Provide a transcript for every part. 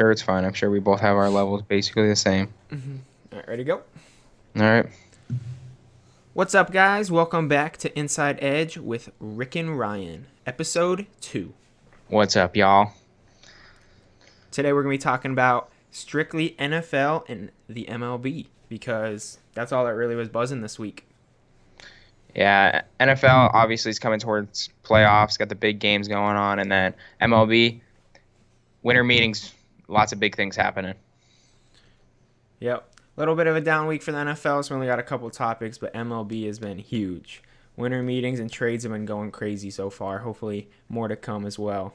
Sure, it's fine. I'm sure we both have our levels basically the same. All right, ready to go. All right. What's up, guys? Welcome back to Inside Edge with Rick and Ryan, episode 2. What's up, y'all? Today we're going to be talking about strictly NFL and the MLB because that's all that really was buzzing this week. Yeah, NFL obviously is coming towards playoffs, got the big games going on, and then MLB winter meetings, lots of big things happening. Yep. A little bit of a down week for the NFL, so we only got a couple topics, but MLB has been huge. Winter meetings and trades have been going crazy so far. Hopefully, more to come as well.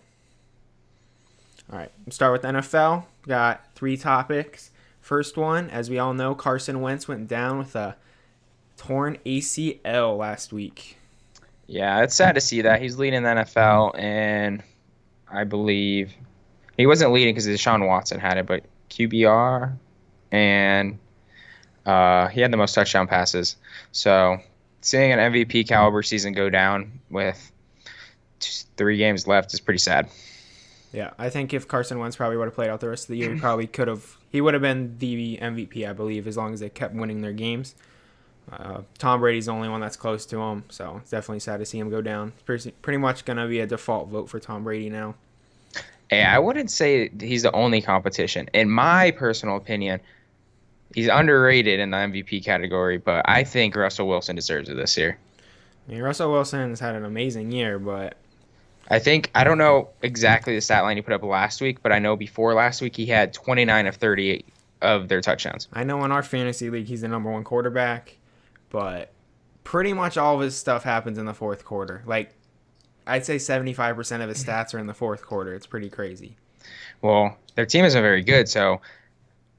All right, we'll start with NFL. Got 3 topics. First one, as we all know, Carson Wentz went down with a torn ACL last week. Yeah, it's sad to see that. He's leading the NFL, and I believe he wasn't leading because Deshaun Watson had it, but QBR, and he had the most touchdown passes. So seeing an MVP caliber season go down with 3 games left is pretty sad. Yeah, I think if Carson Wentz probably would have played out the rest of the year, he probably could have. He would have been the MVP, I believe, as long as they kept winning their games. Tom Brady's the only one that's close to him, so it's definitely sad to see him go down. It's pretty much going to be a default vote for Tom Brady now. Hey, I wouldn't say he's the only competition. In my personal opinion, he's underrated in the MVP category, but I think Russell Wilson deserves it this year. I mean, Russell Wilson has had an amazing year, but I don't know exactly the stat line he put up last week, but I know before last week he had 29 of 38 of their touchdowns. I know in our fantasy league he's the number 1 quarterback, but pretty much all of his stuff happens in the fourth quarter. Like, I'd say 75% of his stats are in the fourth quarter. It's pretty crazy. Well, their team isn't very good, so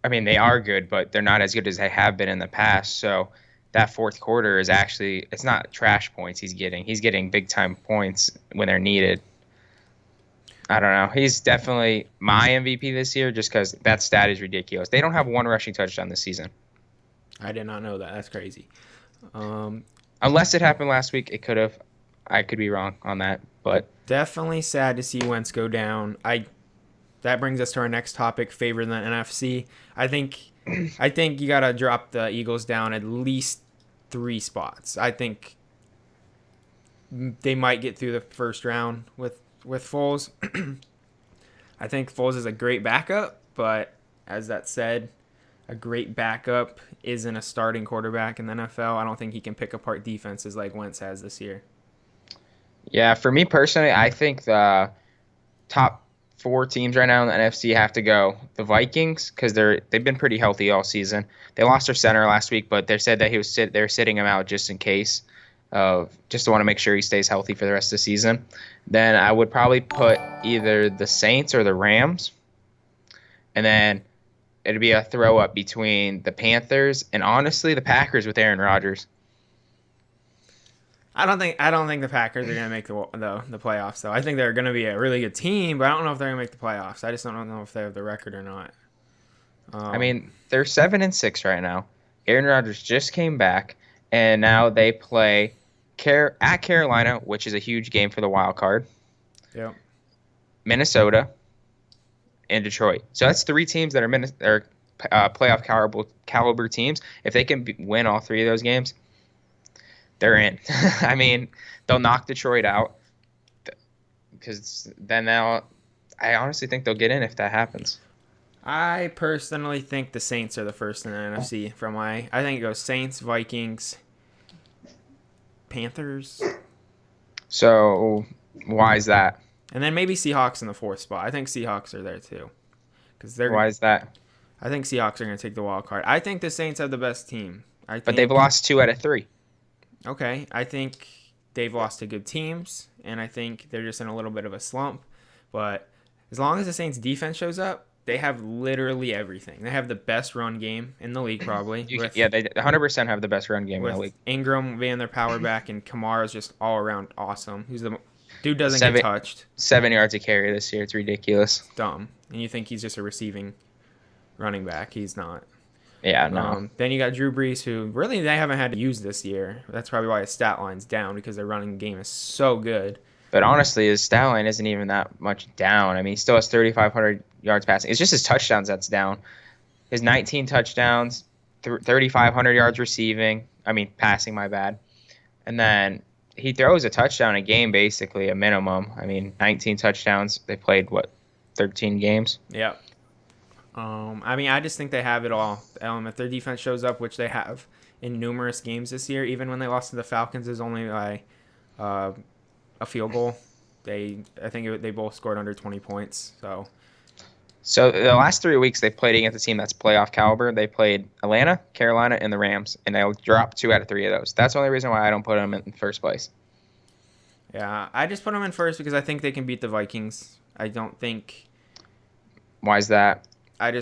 I mean they are good, but they're not as good as they have been in the past. So that fourth quarter is actually it's not trash points he's getting. He's getting big time points when they're needed. I don't know. He's definitely my MVP this year just because that stat is ridiculous. They don't have one rushing touchdown this season. I did not know that. That's crazy. Unless it happened last week, it could have. I could be wrong on that, but Definitely sad to see Wentz go down. That brings us to our next topic, favored in the NFC. I think you gotta drop the Eagles down at least 3 spots. I think they might get through the first round with Foles. I think Foles is a great backup, but as that said, a great backup isn't a starting quarterback in the NFL. I don't think he can pick apart defenses like Wentz has this year. yeah, for me personally, I think the top 4 teams right now in the NFC have to go. The Vikings because they've been pretty healthy all season. They lost their center last week, but they said that they're sitting him out just in case of just to want to make sure he stays healthy for the rest of the season. Then I would probably put either the Saints or the Rams, and then it'd be a throw up between the Panthers and honestly the Packers with Aaron Rodgers. I don't think the Packers are gonna make the playoffs though. I think they're gonna be a really good team, but I don't know if they're gonna make the playoffs. I just don't know if they have the record or not. I mean, they're 7-6 right now. Aaron Rodgers just came back, and now they play at Carolina, which is a huge game for the wild card. Yep. Minnesota and Detroit. So that's 3 teams that are playoff caliber teams. If they can win all 3 of those games, they're in. I mean, they'll knock Detroit out because then I honestly think they'll get in if that happens. I personally think the Saints are the first in the NFC. I think it goes Saints, Vikings, Panthers, So why is that? and then maybe Seahawks in the 4th spot. I think Seahawks are there too, because Why is that? I think Seahawks are going to take the wild card. I think the Saints have the best team. But they've lost 2 out of 3. Okay, I think they've lost to good teams, and I think they're just in a little bit of a slump. But as long as the Saints' defense shows up, they have literally everything. They have the best run game in the league, probably. Yeah, they 100% have the best run game in the With league. Ingram being their power back, and Kamara's just all around awesome. Dude doesn't Seven- get touched. 7 yards a carry this year. It's ridiculous. Dumb. And you think he's just a receiving running back. He's not. Yeah, no. Then you got Drew Brees, who they haven't had to use this year. That's probably why his stat line's down, because their running game is so good. But honestly, his stat line isn't even that much down. I mean, he still has 3,500 yards passing. It's just his touchdowns that's down. His 19 touchdowns, 3,500 yards receiving. I mean, passing, my bad. And then he throws a touchdown a game, basically, a minimum. I mean, 19 touchdowns. They played, 13 games? Yep. I mean, I just think they have it all. If their defense shows up, which they have in numerous games this year, even when they lost to the Falcons, is only by a field goal. They both scored under 20 points. So the last 3 weeks they've played against a team that's playoff caliber. They played Atlanta, Carolina, and the Rams, and they'll drop 2 out of 3 of those. That's the only reason why I don't put them in first place. Yeah, I just put them in first because I think they can beat the Vikings. I don't think. Why is that? I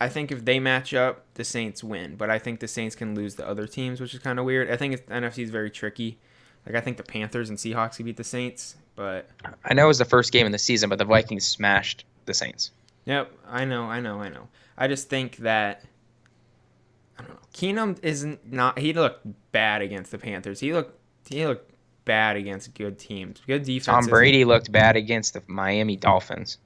think if they match up, the Saints win, but I think the Saints can lose to other teams, which is kind of weird. I think NFC is very tricky. Like, I think the Panthers and Seahawks can beat the Saints, but I know it was the first game in the season, but the Vikings smashed the Saints. Yep, I know. I just think that I don't know. Keenum he looked bad against the Panthers. He looked bad against good teams. Good defense. Tom Brady looked bad against the Miami Dolphins.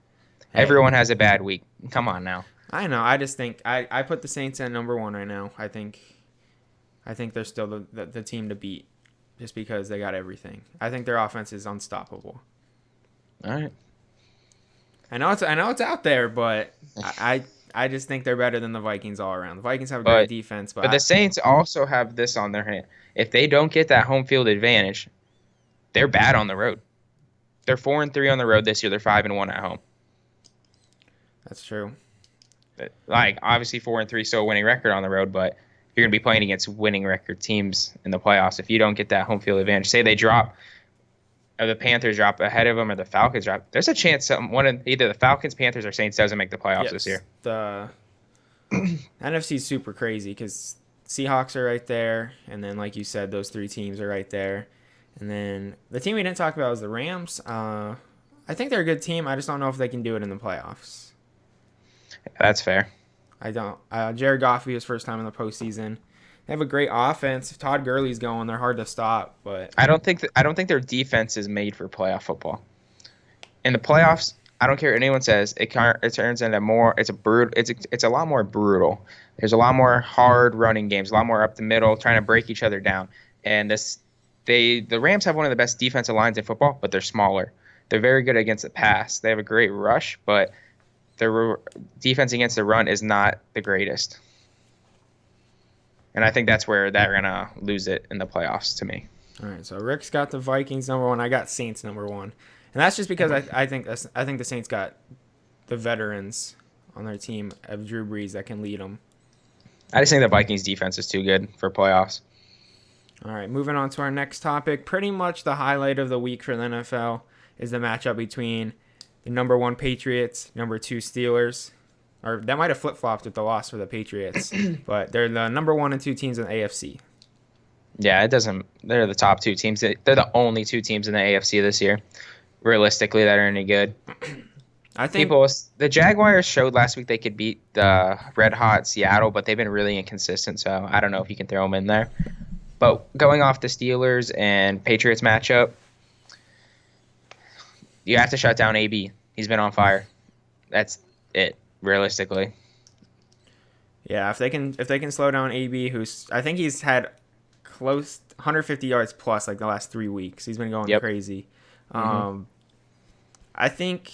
Hey. Everyone has a bad week. Come on now. I know. I just think I put the Saints at number 1 right now. I think they're still the team to beat just because they got everything. I think their offense is unstoppable. All right. I know it's out there, but I just think they're better than the Vikings all around. The Vikings have a great defense, but the Saints also have this on their hand. If they don't get that home field advantage, they're bad on the road. They're 4-3 on the road this year. They're 5-1 at home. That's true. Like, obviously 4-3, so a winning record on the road, but you're going to be playing against winning record teams in the playoffs. If you don't get that home field advantage, say they drop, or the Panthers drop ahead of them, or the Falcons drop, there's a chance either the Falcons, Panthers, or Saints doesn't make the playoffs this year. The NFC is super crazy because Seahawks are right there, and then, like you said, those 3 teams are right there. And then the team we didn't talk about is the Rams. I think they're a good team. I just don't know if they can do it in the playoffs. That's fair. I don't. Jared Goff his first time in the postseason. They have a great offense. If Todd Gurley's going, they're hard to stop. But I don't think their defense is made for playoff football. In the playoffs, I don't care what anyone says. It turns into more. It's a lot more brutal. There's a lot more hard running games, a lot more up the middle, trying to break each other down. And the Rams have one of the best defensive lines in football, but they're smaller. They're very good against the pass. They have a great rush, but their defense against the run is not the greatest. And I think that's where they're going to lose it in the playoffs to me. All right, so Rick's got the Vikings number 1. I got Saints number 1. And that's just because I think the Saints got the veterans on their team of Drew Brees that can lead them. I just think the Vikings defense is too good for playoffs. All right, moving on to our next topic. Pretty much the highlight of the week for the NFL is the matchup between the number 1 Patriots, number 2 Steelers. Or that might have flip-flopped with the loss for the Patriots. But they're the number 1 and 2 teams in the AFC. Yeah, it doesn't. They're the top 2 teams. They're the only 2 teams in the AFC this year, realistically, that are any good. I think the Jaguars showed last week they could beat the red-hot Seattle, but they've been really inconsistent, so I don't know if you can throw them in there. But going off the Steelers and Patriots matchup, you have to shut down AB. He's been on fire. That's it, realistically. Yeah, if they can slow down AB, who's I think he's had close 150 yards plus like the last 3 weeks. He's been going crazy. I think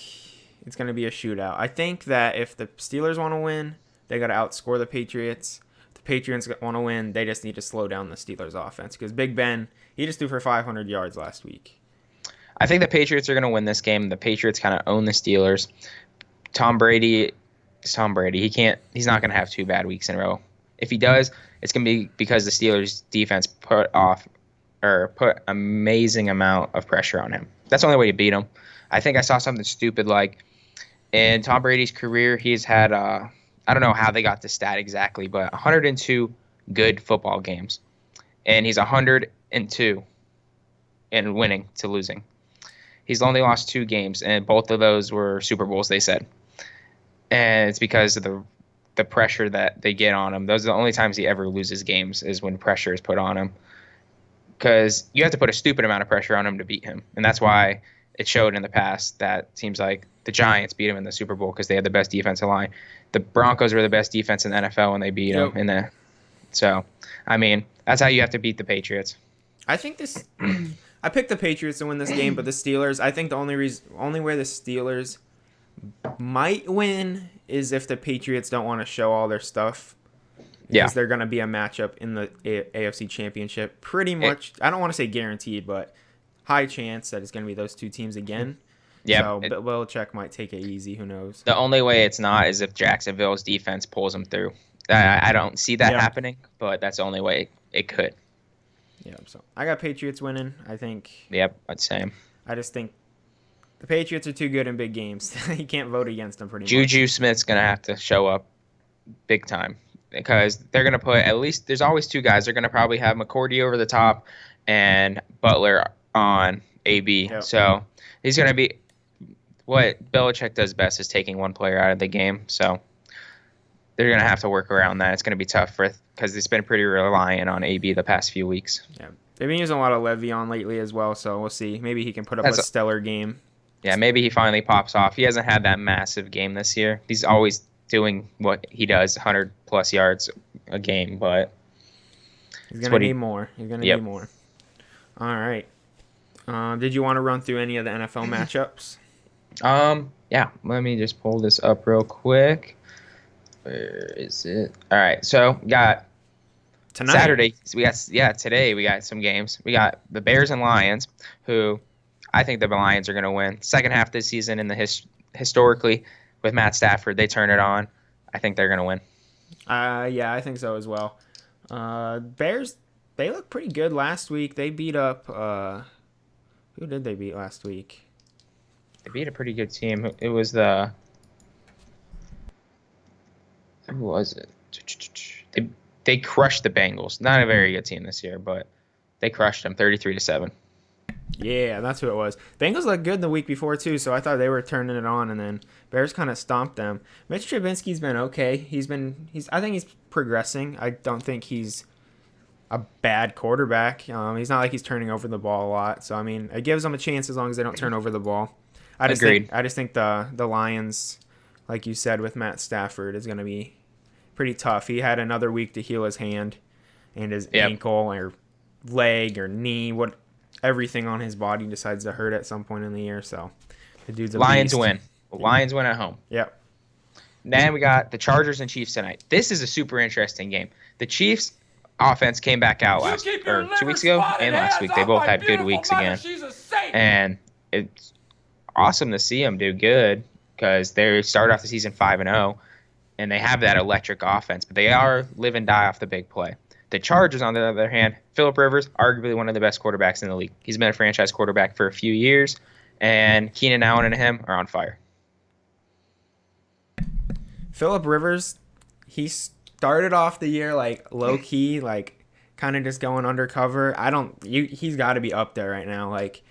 it's going to be a shootout. I think that if the Steelers want to win, they got to outscore the Patriots. If the Patriots want to win, they just need to slow down the Steelers offense because Big Ben, he just threw for 500 yards last week. I think the Patriots are going to win this game. The Patriots kind of own the Steelers. Tom Brady is Tom Brady. He's not going to have 2 bad weeks in a row. If he does, it's going to be because the Steelers defense put amazing amount of pressure on him. That's the only way to beat him. I think I saw something stupid like in Tom Brady's career, he's had I don't know how they got the stat exactly, but 102 good football games. And he's 102 in winning to losing. He's only lost 2 games, and both of those were Super Bowls, they said. And it's because of the pressure that they get on him. Those are the only times he ever loses games is when pressure is put on him. Because you have to put a stupid amount of pressure on him to beat him. And that's why it showed in the past that seems like the Giants beat them in the Super Bowl because they had the best defensive line. The Broncos were the best defense in the NFL when they beat them Yep. in the. So, I mean, that's how you have to beat the Patriots. I think this. I picked the Patriots to win this game, but the Steelers. I think the only way the Steelers might win is if the Patriots don't want to show all their stuff. Because they're going to be a matchup in the AFC Championship. Pretty much, I don't want to say guaranteed, but high chance that it's going to be those two teams again. Yeah. So Belichick might take it easy. Who knows? The only way it's not is if Jacksonville's defense pulls them through. I don't see that happening, but that's the only way it could. Yeah, so I got Patriots winning. I think. Yep, that's same. I just think the Patriots are too good in big games. You can't vote against them pretty much. Juju Smith's going to have to show up big time because they're going to put at least there's always two guys. They're going to probably have McCourty over the top and Butler on AB. Yep. So he's going to be what Belichick does best is taking one player out of the game. So they're going to have to work around that. It's going to be tough because it's been pretty reliant on AB the past few weeks. Yeah, they've been using a lot of Le'Veon lately as well, so we'll see. Maybe he can put up a stellar game. Yeah, maybe he finally pops off. He hasn't had that massive game this year. He's always doing what he does, 100-plus yards a game, but he's going to need more. He's going to need more. All right. Did you want to run through any of the NFL matchups? Yeah, let me just pull this up real quick. Where is it? All right, so we got tonight. Saturday. Today we got some games. We got the Bears and Lions, who I think the Lions are going to win. Second half this season in the historically with Matt Stafford, they turn it on. I think they're going to win. Yeah, I think so as well. Bears, they looked pretty good last week. They beat up who did they beat last week? They beat a pretty good team. It was who was it? They crushed the Bengals. Not a very good team this year, but they crushed them 33-7. Yeah, that's who it was. Bengals looked good the week before too, so I thought they were turning it on, and then Bears kind of stomped them. Mitch Trubisky's been okay. I think he's progressing. I don't think he's a bad quarterback. He's not like he's turning over the ball a lot. So I mean, it gives them a chance as long as they don't turn over the ball. Agreed. I just think the Lions, like you said, with Matt Stafford, is going to be pretty tough. He had another week to heal his hand and his ankle or leg or knee, everything on his body decides to hurt at some point in the year. So the dude's a Lions beast. win. Lions win at home. Yep. Then we got the Chargers and Chiefs tonight. This is a super interesting game. The Chiefs offense came back out 2 weeks ago and last week. They both had good weeks again. And it's awesome to see them do good because they started off the season 5-0 and they have that electric offense, but they are live and die off the big play. The Chargers, on the other hand, Philip Rivers, arguably one of the best quarterbacks in the league. He's been a franchise quarterback for a few years, and Keenan Allen and him are on fire. Philip Rivers, he started off the year like low key, like kind of just going undercover. He's got to be up there right now. Like,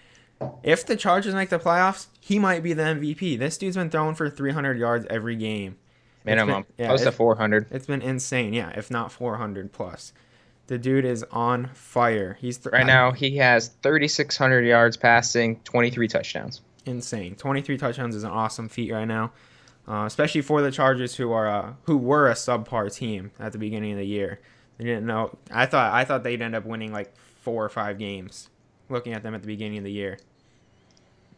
if the Chargers make the playoffs, he might be the MVP. This dude's been throwing for 300 yards every game. Minimum. Close to 400. It's been insane. Yeah, if not 400 plus. The dude is on fire. Right now, he has 3,600 yards passing, 23 touchdowns. Insane. 23 touchdowns is an awesome feat right now, especially for the Chargers, who were a subpar team at the beginning of the year. They didn't know. I thought they'd end up winning like 4 or 5 games. Looking at them at the beginning of the year.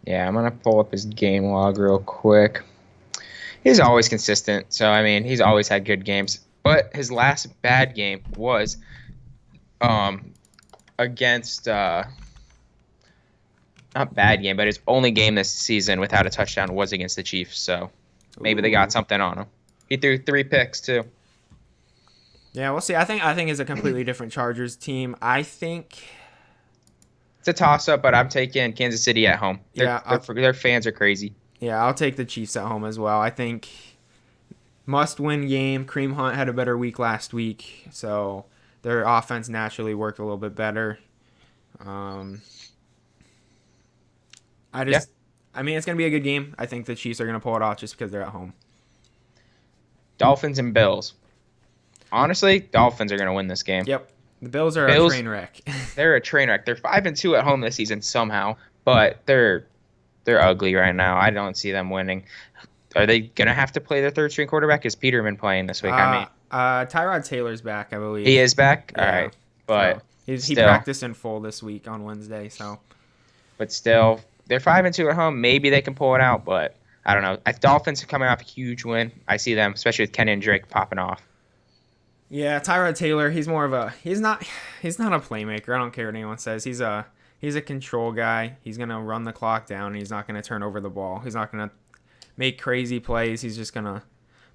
Yeah, I'm gonna pull up his game log real quick. He's always consistent, so I mean, he's always had good games. But his last bad game was against not bad game, but his only game this season without a touchdown was against the Chiefs. So maybe they got something on him. He threw 3 picks too. Yeah, we'll see. I think it's a completely different Chargers team. I think it's a toss-up, but I'm taking Kansas City at home. Their fans are crazy. Yeah, I'll take the Chiefs at home as well. I think must-win game. Kareem Hunt had a better week last week, so their offense naturally worked a little bit better. I mean, it's going to be a good game. I think the Chiefs are going to pull it off just because they're at home. Dolphins and Bills. Honestly, Dolphins are going to win this game. Yep. The Bills are a train wreck. They're a train wreck. They're 5-2 at home this season somehow, but they're They're ugly right now. I don't see them winning. Are they gonna have to play their third string quarterback? Is Peterman playing this week? I mean, Tyrod Taylor's back, I believe. he is back. All Yeah. right, but So he still, practiced in full this week on Wednesday. So they're 5-2 at home. Maybe they can pull it out, but I don't know. Dolphins are coming off a huge win. I see them, especially with Kenny and Drake popping off. yeah, Tyrod Taylor. He's not a playmaker. I don't care what anyone says. He's a control guy. He's gonna run the clock down. And he's not gonna turn over the ball. He's not gonna make crazy plays. He's just gonna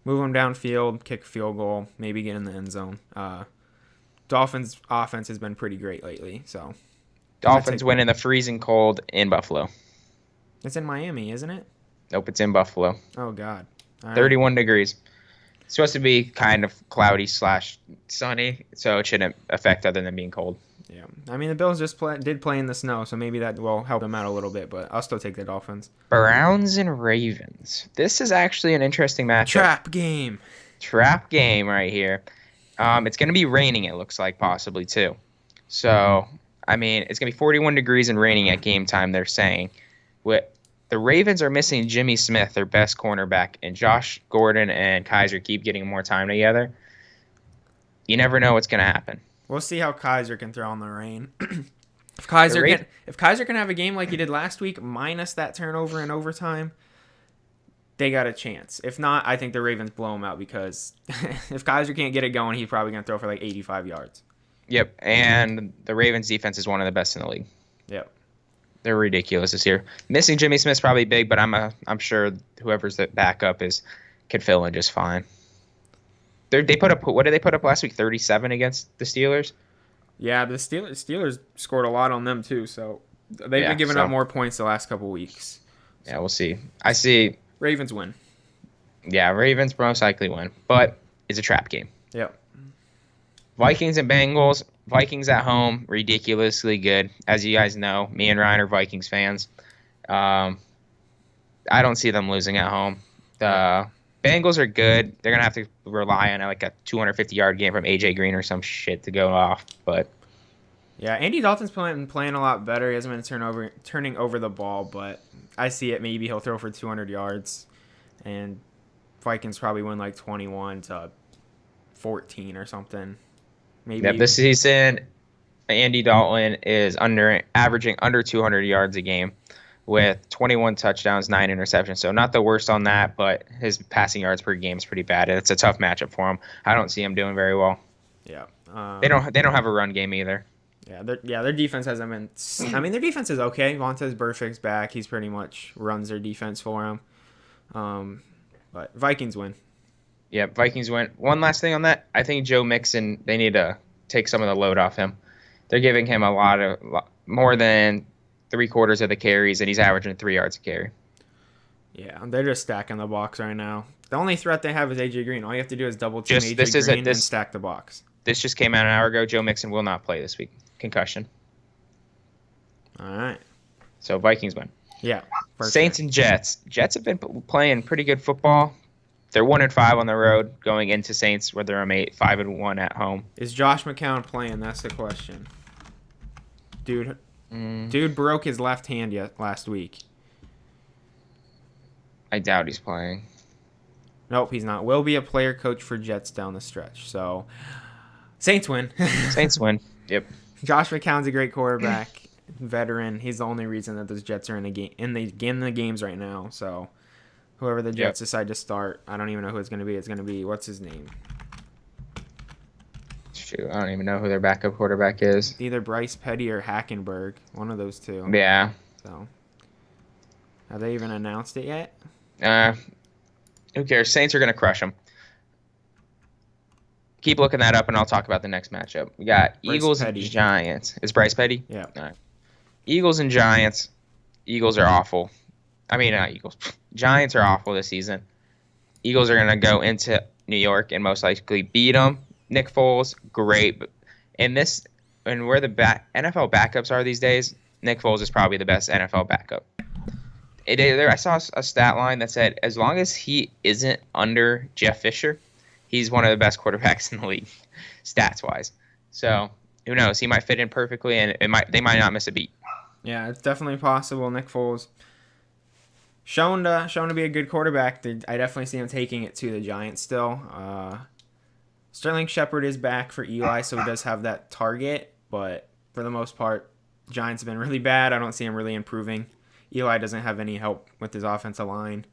move them downfield, kick a field goal, maybe get in the end zone. Dolphins offense has been pretty great lately. So Dolphins win in the freezing cold in Buffalo. it's in Miami, isn't it? Nope, it's in Buffalo. Oh God. All right. 31 degrees. It's supposed to be kind of cloudy / sunny, so it shouldn't affect other than being cold. Yeah, I mean the Bills just did play in the snow, so maybe that will help them out a little bit. But I'll still take the Dolphins. Browns and Ravens. This is actually an interesting matchup. Trap game right here. It's going to be raining, it looks like, possibly, too. So, I mean, it's going to be 41 degrees and raining at game time, they're saying. The Ravens are missing Jimmy Smith, their best cornerback, and Josh Gordon and Kaiser keep getting more time together. You never know what's going to happen. We'll see how Kaiser can throw in the rain. If Kaiser can have a game like he did last week, minus that turnover in overtime, they got a chance. If not, I think the Ravens blow him out because if Kaiser can't get it going, he's probably going to throw for like 85 yards. Yep, and the Ravens defense is one of the best in the league. Yep. They're ridiculous this year. Missing Jimmy Smith's probably big, but I'm sure whoever's the backup can fill in just fine. They put up, what did they put up last week? 37 against the Steelers. Yeah, the Steelers scored a lot on them too, so they've been giving up more points the last couple weeks. So. Yeah, we'll see. I see Ravens win. Yeah, Ravens most likely win, but it's a trap game. Yep. Vikings and Bengals. Vikings at home, ridiculously good. As you guys know, me and Ryan are Vikings fans. I don't see them losing at home. The Bengals are good. They're going to have to rely on like a 250-yard game from A.J. Green or some shit to go off. But yeah, Andy Dalton's playing a lot better. He hasn't been turning over the ball, but I see it. Maybe he'll throw for 200 yards. And Vikings probably win like 21-14 or something. Maybe. Yep, this season, Andy Dalton is averaging under 200 yards a game with 21 touchdowns, 9 interceptions. So not the worst on that, but his passing yards per game is pretty bad. It's a tough matchup for him. I don't see him doing very well. Yeah. They don't have a run game either. Yeah, their defense hasn't been. I mean, their defense is okay. Vontaze Burfict's back. He's pretty much runs their defense for him. But Vikings win. Yeah, Vikings win. One last thing on that. I think Joe Mixon, they need to take some of the load off him. They're giving him more than 3/4 of the carries, and he's averaging 3 yards a carry. Yeah, they're just stacking the box right now. The only threat they have is A.J. Green. All you have to do is double team A.J. Green and stack the box. This just came out an hour ago. Joe Mixon will not play this week. Concussion. All right. So Vikings win. Yeah. Saints and Jets. Jets have been playing pretty good football. They're 1-5 on the road going into Saints, where they're 5-1 at home. Is Josh McCown playing? That's the question. Dude broke his left hand last week. I doubt he's playing. Nope, he's not. Will be a player coach for Jets down the stretch. So, Saints win. Saints win. Yep. Josh McCown's a great quarterback, veteran. He's the only reason that those Jets are in the games right now. So, whoever the Jets decide to start, I don't even know who it's going to be. It's going to be, what's his name? Shoot, I don't even know who their backup quarterback is. Either Bryce Petty or Hackenberg. One of those two. Yeah. So, have they even announced it yet? Who cares? Saints are going to crush them. Keep looking that up, and I'll talk about the next matchup. We got Eagles and Giants. Is Bryce Petty? Yeah. All right. Eagles and Giants. Eagles are awful. I mean, not Eagles. Giants are awful this season. Eagles are going to go into New York and most likely beat them. Nick Foles, great. And where the NFL backups are these days, Nick Foles is probably the best NFL backup. I saw a stat line that said as long as he isn't under Jeff Fisher, he's one of the best quarterbacks in the league, stats-wise. So who knows? He might fit in perfectly, and they might not miss a beat. Yeah, it's definitely possible. Nick Foles, shown to be a good quarterback. I definitely see him taking it to the Giants still. Sterling Shepard is back for Eli, so he does have that target. But for the most part, Giants have been really bad. I don't see him really improving. Eli doesn't have any help with his offensive line,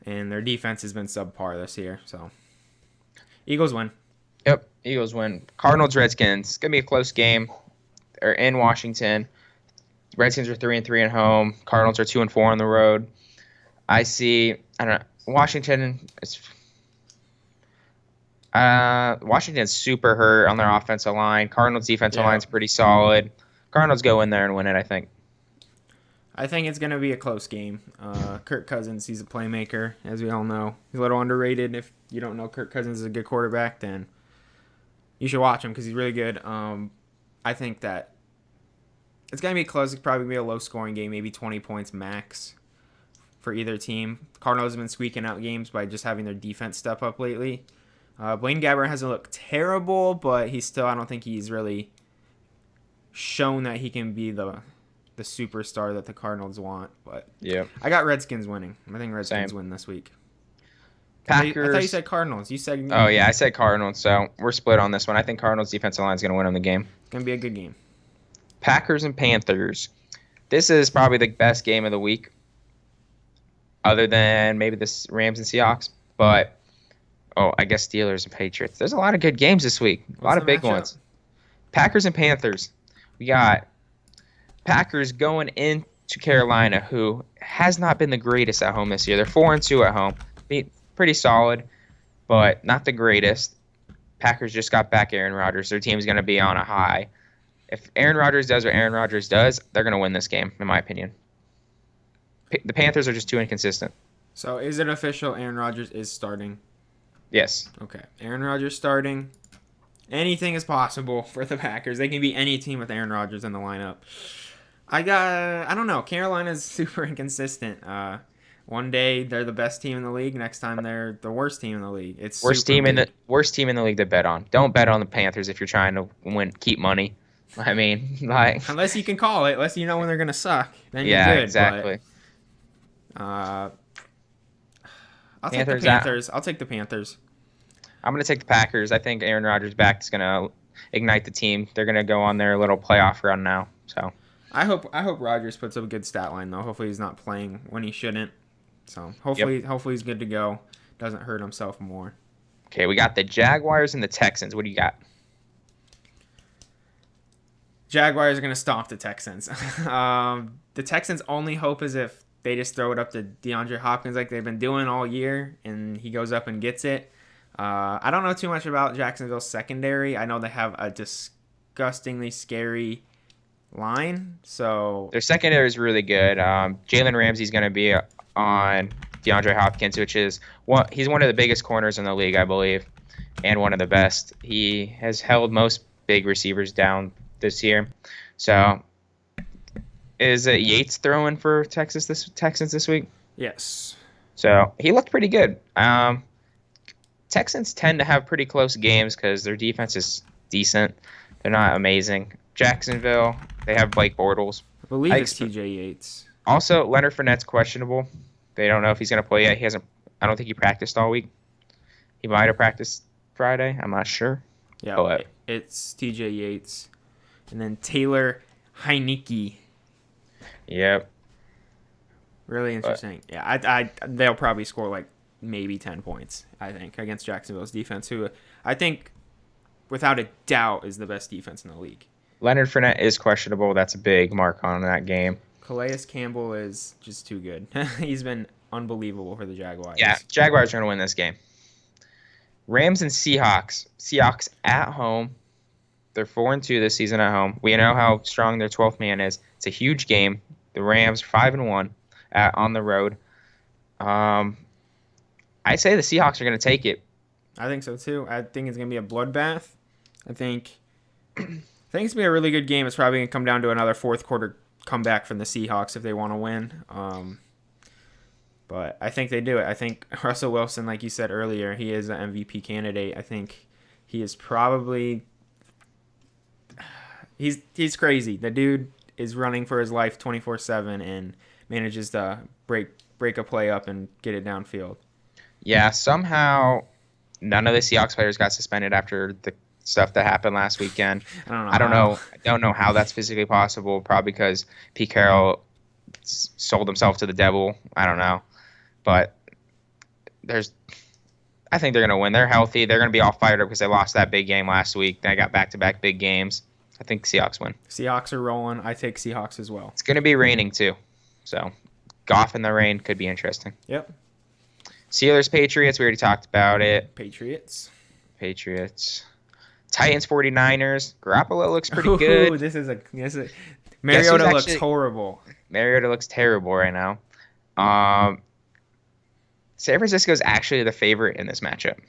and their defense has been subpar this year. So Eagles win. Yep, Eagles win. Cardinals, Redskins. It's gonna be a close game. They're in Washington. Redskins are 3-3 at home. Cardinals are 2-4 on the road. I don't know. Washington's super hurt on their offensive line. Cardinals' defensive line's pretty solid. Cardinals go in there and win it, I think. I think it's going to be a close game. Kirk Cousins, he's a playmaker, as we all know. He's a little underrated. If you don't know Kirk Cousins is a good quarterback, then you should watch him because he's really good. I think that it's going to be close. It's probably be a low-scoring game, maybe 20 points max for either team. Cardinals have been squeaking out games by just having their defense step up lately. Blaine Gabbert hasn't looked terrible, but I don't think he's really shown that he can be the superstar that the Cardinals want. But yeah, I got Redskins winning. I think Redskins win this week. Packers. I thought you said Cardinals. You said. Oh yeah, I said Cardinals. So we're split on this one. I think Cardinals defensive line is going to win on the game. It's going to be a good game. Packers and Panthers. This is probably the best game of the week, other than maybe the Rams and Seahawks. But I guess Steelers and Patriots. There's a lot of good games this week. A lot of big ones. Packers and Panthers. We got Packers going into Carolina, who has not been the greatest at home this year. They're 4-2 at home. Pretty solid, but not the greatest. Packers just got back Aaron Rodgers. Their team's going to be on a high. If Aaron Rodgers does what Aaron Rodgers does, they're going to win this game, in my opinion. The Panthers are just too inconsistent. So is it official Aaron Rodgers is starting? Yes. Okay. Aaron Rodgers starting. Anything is possible for the Packers. They can beat any team with Aaron Rodgers in the lineup. I don't know. Carolina's super inconsistent. One day they're the best team in the league. Next time they're the worst team in the league. It's worst team in the league to bet on. Don't bet on the Panthers if you're trying to keep money. I mean, like unless you can call it, unless you know when they're gonna suck, then yeah, you're good. Exactly. But, I'll take the Panthers. I'll take the Panthers. I'm gonna take the Packers. I think Aaron Rodgers back is gonna ignite the team. They're gonna go on their little playoff run now. So I hope Rodgers puts up a good stat line though. Hopefully he's not playing when he shouldn't. So hopefully he's good to go. Doesn't hurt himself more. Okay, we got the Jaguars and the Texans. What do you got? Jaguars are going to stomp the Texans. The Texans' only hope is if they just throw it up to DeAndre Hopkins like they've been doing all year, and he goes up and gets it. I don't know too much about Jacksonville's secondary. I know they have a disgustingly scary line. So their secondary is really good. Jalen Ramsey's going to be on DeAndre Hopkins, which is he's one of the biggest corners in the league, I believe, and one of the best. He has held most big receivers down this year. So is it Yates throwing for Texans this week? Yes. So he looked pretty good. Texans tend to have pretty close games because their defense is decent. They're not amazing. Jacksonville, they have Blake Bortles. I believe it's TJ Yates. Also, Leonard Fournette's questionable. They don't know if he's going to play yet. I don't think he practiced all week. He might have practiced Friday. I'm not sure. Yeah, it's TJ Yates. And then Taylor Heinicke. Yep. Really interesting. Yeah, they'll probably score like maybe 10 points, I think, against Jacksonville's defense, who I think, without a doubt, is the best defense in the league. Leonard Fournette is questionable. That's a big mark on that game. Calais Campbell is just too good. He's been unbelievable for the Jaguars. Yeah, Jaguars are going to win this game. Rams and Seahawks. Seahawks at home. They're 4-2 this season at home. We know how strong their 12th man is. It's a huge game. The Rams 5-1 on the road. I say the Seahawks are going to take it. I think so too. I think it's going to be a bloodbath. I think it's going to be a really good game. It's probably going to come down to another fourth quarter comeback from the Seahawks if they want to win. But I think they do it. I think Russell Wilson, like you said earlier, he is an MVP candidate. I think he is probably he's crazy. The dude is running for his life 24/7 and manages to break break a play up and get it downfield. Yeah, somehow none of the Seahawks players got suspended after the stuff that happened last weekend. I don't know. I don't know how that's physically possible. Probably because Pete Carroll sold himself to the devil. I don't know, but I think they're gonna win. They're healthy. They're gonna be all fired up because they lost that big game last week. They got back-to-back big games. I think Seahawks win. Seahawks are rolling. I take Seahawks as well. It's gonna be raining too, so Goff in the rain could be interesting. Yep. Steelers, Patriots. We already talked about it. Patriots. Titans, 49ers. Garoppolo looks pretty good. This is Mariota looks horrible. Mariota looks terrible right now. San Francisco's actually the favorite in this matchup.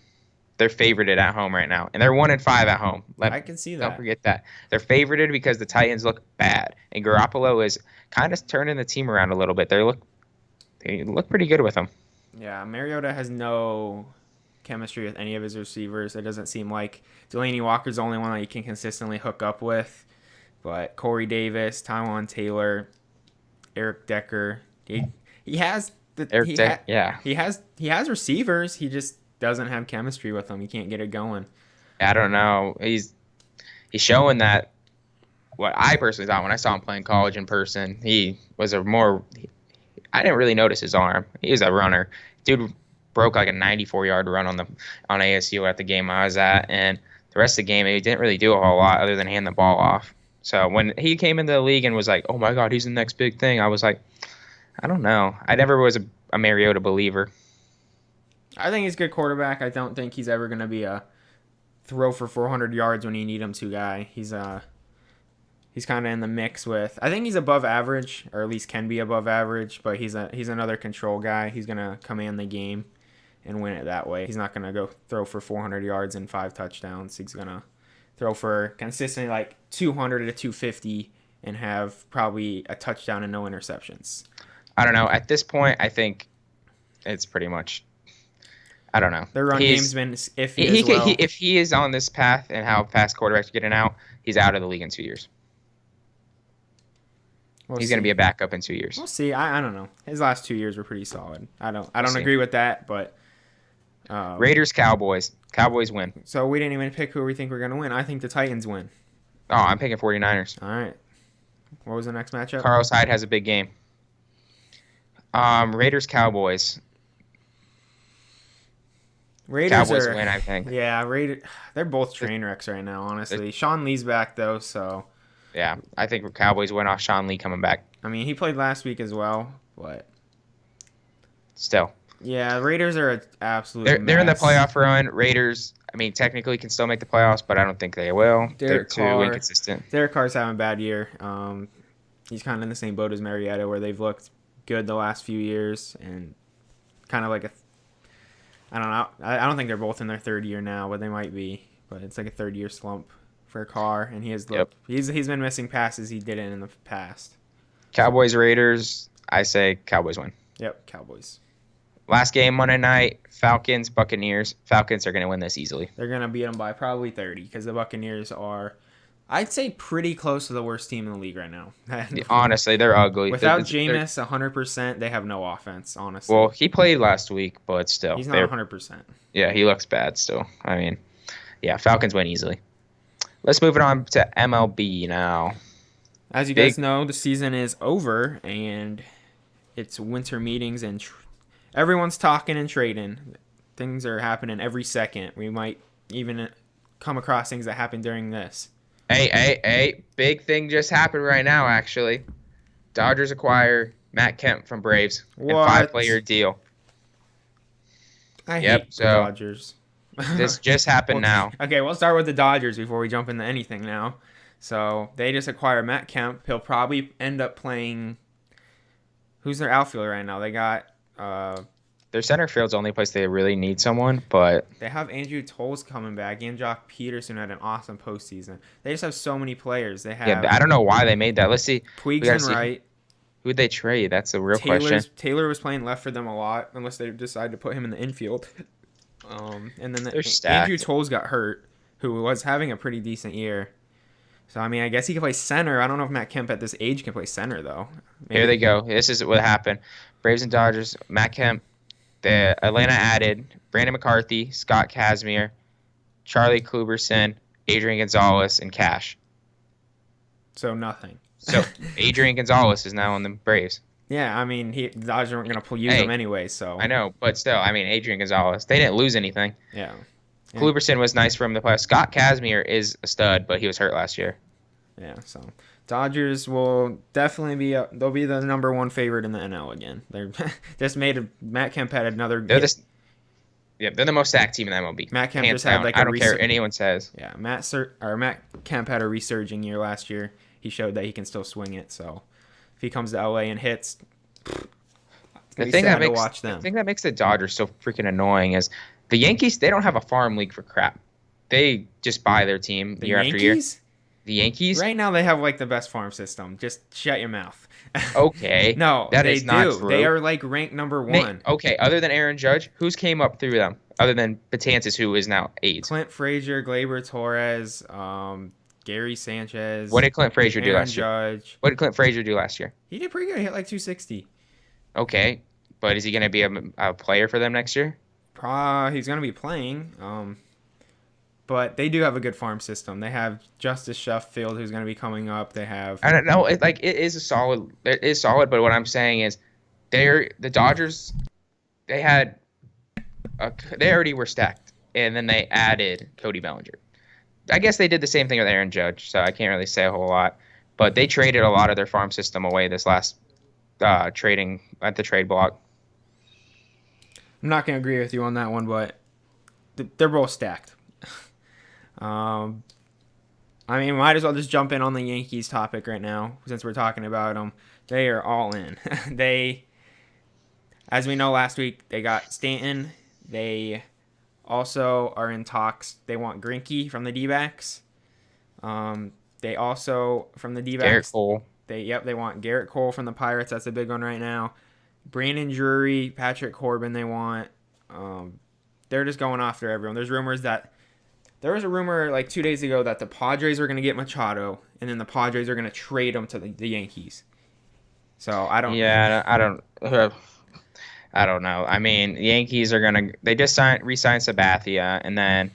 They're favorited at home right now, and they're 1-5 at home. I can see that. Don't forget that. They're favorited because the Titans look bad, and Garoppolo is kind of turning the team around a little bit. They look pretty good with him. Yeah, Mariota has no chemistry with any of his receivers. It doesn't seem like Delaney Walker's the only one that he can consistently hook up with. But Corey Davis, Tywan Taylor, Eric Decker, he has he has receivers. He just doesn't have chemistry with them. He can't get it going. I don't know. He's showing that what I personally thought when I saw him playing college in person. He was I didn't really notice his arm. He was a runner. Dude broke like a 94-yard run on ASU at the game I was at, and the rest of the game he didn't really do a whole lot other than hand the ball off. So when he came into the league and was like, "Oh my God, he's the next big thing," I was like, I don't know. I never was a Mariota believer. I think he's a good quarterback. I don't think he's ever going to be a throw for 400 yards when you need him to guy. He's kind of in the mix with. I think he's above average, or at least can be above average. But he's another control guy. He's gonna command the game and win it that way. He's not gonna go throw for 400 yards and 5 touchdowns. He's gonna throw for consistently like 200 to 250 and have probably a touchdown and no interceptions. I don't know. At this point, I think it's pretty much. I don't know. Their run game's been iffy as well. If he is on this path and how fast quarterbacks are getting out, he's out of the league in 2 years. He's going to be a backup in 2 years. We'll see. I don't know. His last 2 years were pretty solid. I don't agree with that, but Raiders, Cowboys. Cowboys win. So we didn't even pick who we think we're going to win. I think the Titans win. Oh, I'm picking 49ers. All right. What was the next matchup? Carlos Hyde has a big game. Raiders, Cowboys. Cowboys win, I think. Yeah, they're both train wrecks right now, honestly. Sean Lee's back, though, so. Yeah, I think Cowboys win off Sean Lee coming back. I mean, he played last week as well, but. Still. Yeah, Raiders are an absolute They're in the playoff run. Raiders, I mean, technically can still make the playoffs, but I don't think they will. They're too inconsistent. Derek Carr's having a bad year. He's kind of in the same boat as Mariota, where they've looked good the last few years, and kind of like I don't know. I don't think they're both in their third year now, but they might be. But it's like a third-year slump for Carr, and he's been missing passes he didn't in the past. Cowboys, Raiders, I say Cowboys win. Yep, Cowboys. Last game Monday night, Falcons, Buccaneers. Falcons are going to win this easily. They're going to beat them by probably 30 because the Buccaneers are, I'd say, pretty close to the worst team in the league right now. Honestly, they're ugly. Without Jameis 100%, they have no offense, honestly. Well, he played last week, but still. He's not 100%. Yeah, he looks bad still. I mean, yeah, Falcons win easily. Let's move it on to MLB now. As you guys know, the season is over, and it's winter meetings, and everyone's talking and trading. Things are happening every second. We might even come across things that happen during this. Hey. Big thing just happened right now, actually. Dodgers acquire Matt Kemp from Braves. What? And 5-player deal. I hate the Dodgers. This just happened now. Okay, we'll start with the Dodgers before we jump into anything now. So they just acquired Matt Kemp. He'll probably end up playing. Who's their outfielder right now? They got. Their center field's the only place they really need someone, but they have Andrew Toles coming back. And Jock Peterson had an awesome postseason. They just have so many players. They have. Yeah, I don't know why they made that. Let's see. Puig's and Wright. Who'd they trade? That's the real question. Taylor was playing left for them a lot, unless they decide to put him in the infield. And then Andrew Toles got hurt, who was having a pretty decent year. So, I mean, I guess he can play center. I don't know if Matt Kemp at this age can play center, though. Maybe. Here they go. This is what happened. Braves and Dodgers, Matt Kemp. The Atlanta added Brandon McCarthy, Scott Kazmir, Charlie Kluberson, Adrian Gonzalez, and Cash. So, nothing. So, Adrian Gonzalez is now on the Braves. Yeah, I mean, the Dodgers weren't going to use him anyway, so. I know, but still, I mean, Adrian Gonzalez. They didn't lose anything. Yeah. Kluberson was nice for him to play. Scott Kazmir is a stud, but he was hurt last year. Yeah, so Dodgers will definitely be they'll be the number one favorite in the NL again. They're just Matt Kemp had another. They're the most stacked team in the MLB. Matt Kemp Hands just had down. like I don't care what anyone says. Yeah, Matt Kemp had a resurging year last year. He showed that he can still swing it. So if he comes to LA and hits, the thing that makes the Dodgers so freaking annoying is the Yankees. They don't have a farm league for crap. They just buy their team year after year. The Yankees? Right now, they have like the best farm system. Just shut your mouth. Okay. No, that is not true. They are like ranked number one. Okay, other than Aaron Judge, who's came up through them? Other than Betances, who is now AIDS. Clint Frazier, Gleyber Torres, Gary Sanchez. What did Clint Frazier do last year? Judge. What did Clint Frazier do last year? He did pretty good. He hit like 260. Okay, but is he going to be a player for them next year? He's going to be playing. But they do have a good farm system. They have Justice Sheffield, who's going to be coming up. They have. I don't know. It is solid. It is solid. But what I'm saying is, the Dodgers. They already were stacked, and then they added Cody Bellinger. I guess they did the same thing with Aaron Judge, so I can't really say a whole lot. But they traded a lot of their farm system away this last trading at the trade block. I'm not going to agree with you on that one, but they're both stacked. I mean, might as well just jump in on the Yankees topic right now since we're talking about them. They are all in. As we know last week, they got Stanton. They also are in talks. They want Greinke from the D-backs. They also from the D-backs. Garrett Cole. They want Garrett Cole from the Pirates. That's a big one right now. Brandon Drury, Patrick Corbin. They want. They're just going after everyone. There was a rumor like 2 days ago that the Padres are going to get Machado, and then the Padres are going to trade him to the Yankees. So I don't. Yeah, I don't know. I mean, the Yankees are they just re-signed Sabathia, and then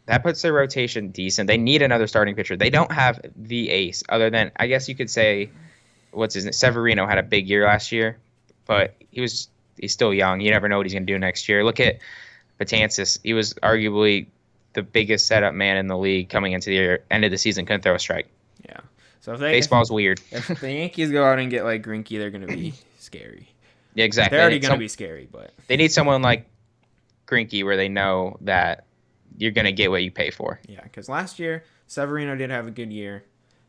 that puts their rotation decent. They need another starting pitcher. They don't have the ace, other than I guess you could say, what's his name? Severino had a big year last year, but he's still young. You never know what he's going to do next year. Look at Betances. He was arguably the biggest setup man in the league coming into the end of the season. Couldn't throw a strike. Yeah. So baseball's weird. If the Yankees go out and get like Greinke, they're going to be scary. Yeah, exactly. They're already going to be scary, but they need someone like Greinke where they know that you're going to get what you pay for. Yeah, because last year Severino did have a good year.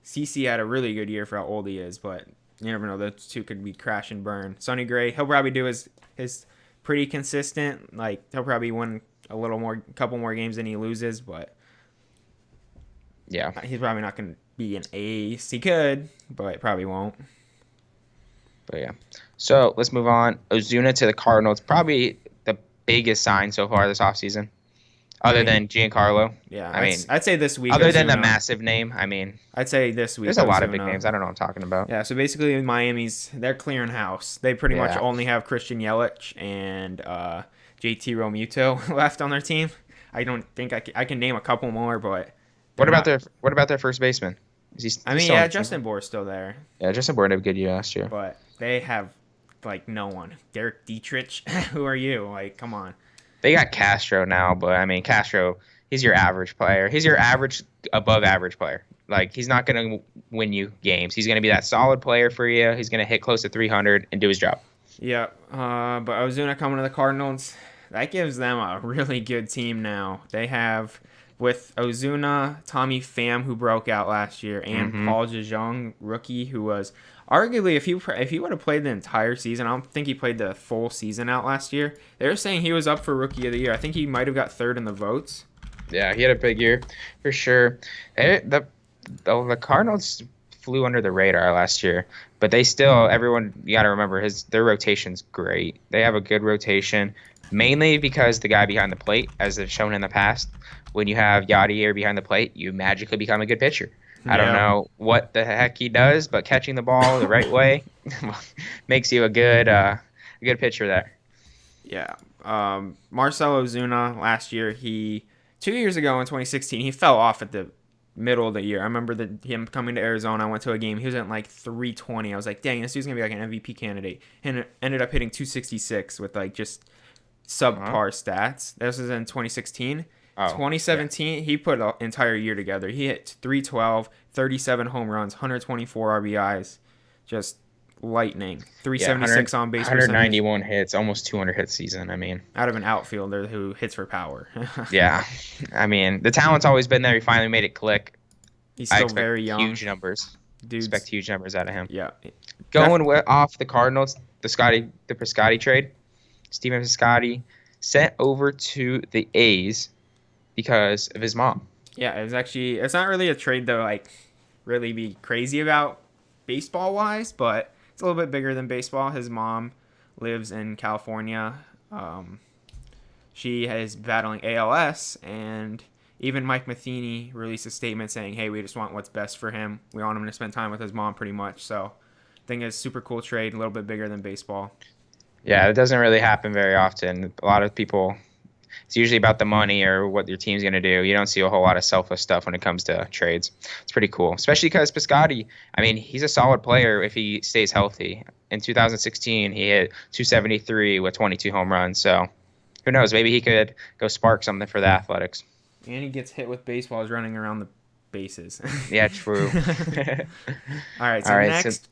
CC had a really good year for how old he is, but you never know. Those two could be crash and burn. Sonny Gray, he'll probably do his pretty consistent. Like he'll probably win a couple more games than he loses, but yeah, he's probably not going to be an ace. He could, but probably won't. But yeah, so let's move on. Ozuna to the Cardinals, probably the biggest sign so far this offseason, other than Giancarlo. Yeah, I'd say this week. Other than the massive name, I'd say this week. There's a lot of big names. I don't know what I'm talking about. Yeah, so basically they're clearing house. They pretty much only have Christian Yelich and JT Realmuto left on their team. I don't think I can name a couple more, but what about their first baseman? Justin Bour's still there. Yeah, Justin Bour had a good year last year. But they have like no one. Derek Dietrich, who are you? Like, come on. They got Castro now, but I mean Castro, he's your average player. He's your average, above average player. Like he's not going to win you games. He's going to be that solid player for you. He's going to hit close to 300 and do his job. Yeah, but Ozuna coming to the Cardinals, that gives them a really good team now. They have, with Ozuna, Tommy Pham, who broke out last year, and Paul DeJong, rookie, who was arguably, if he would have played the entire season, I don't think he played the full season out last year. They were saying he was up for Rookie of the Year. I think he might have got third in the votes. Yeah, he had a big year for sure. The Cardinals flew under the radar last year, but they still, everyone, you got to remember, their rotation's great. They have a good rotation, mainly because the guy behind the plate, as they've shown in the past, when you have Yadier behind the plate, you magically become a good pitcher. I don't Yeah. know what the heck he does, but catching the ball the right way makes you a good pitcher there. Yeah. Marcell Ozuna last year, 2 years ago in 2016, he fell off at the middle of the year. I remember him coming to Arizona. I went to a game. He was at like 320. I was like, dang, this dude's gonna be like an MVP candidate. And it ended up hitting 266 with like just Huh? subpar stats. This was in 2016. Oh, yeah. 2017, he put an entire year together. He hit 312, 37 home runs, 124 RBIs, just lightning. Yeah, 376 on base percentage 191 hits, almost 200 hit season. I mean, out of an outfielder who hits for power. yeah. I mean, the talent's always been there. He finally made it click. He's I still expect very young. huge numbers. Expect Dude's, huge numbers out of him. yeah. Going off the Cardinals, the Piscotty trade, Steven Piscotty sent over to the A's because of his mom. Yeah, it's not really a trade though, like, really be crazy about baseball wise, but it's a little bit bigger than baseball. His mom lives in California. Um, she is battling ALS, and even Mike Matheny released a statement saying, "Hey, we just want what's best for him. We want him to spend time with his mom, pretty much." So, I think it's a super cool trade, a little bit bigger than baseball. Yeah, it doesn't really happen very often. A lot of people, it's usually about the money or what your team's going to do. You don't see a whole lot of selfless stuff when it comes to trades. It's pretty cool, especially because Piscotty, I mean, he's a solid player if he stays healthy. In 2016, he hit 273 with 22 home runs. So who knows? Maybe he could go spark something for the Athletics. And he gets hit with baseballs running around the bases. Yeah, true. All right, All so right, so next,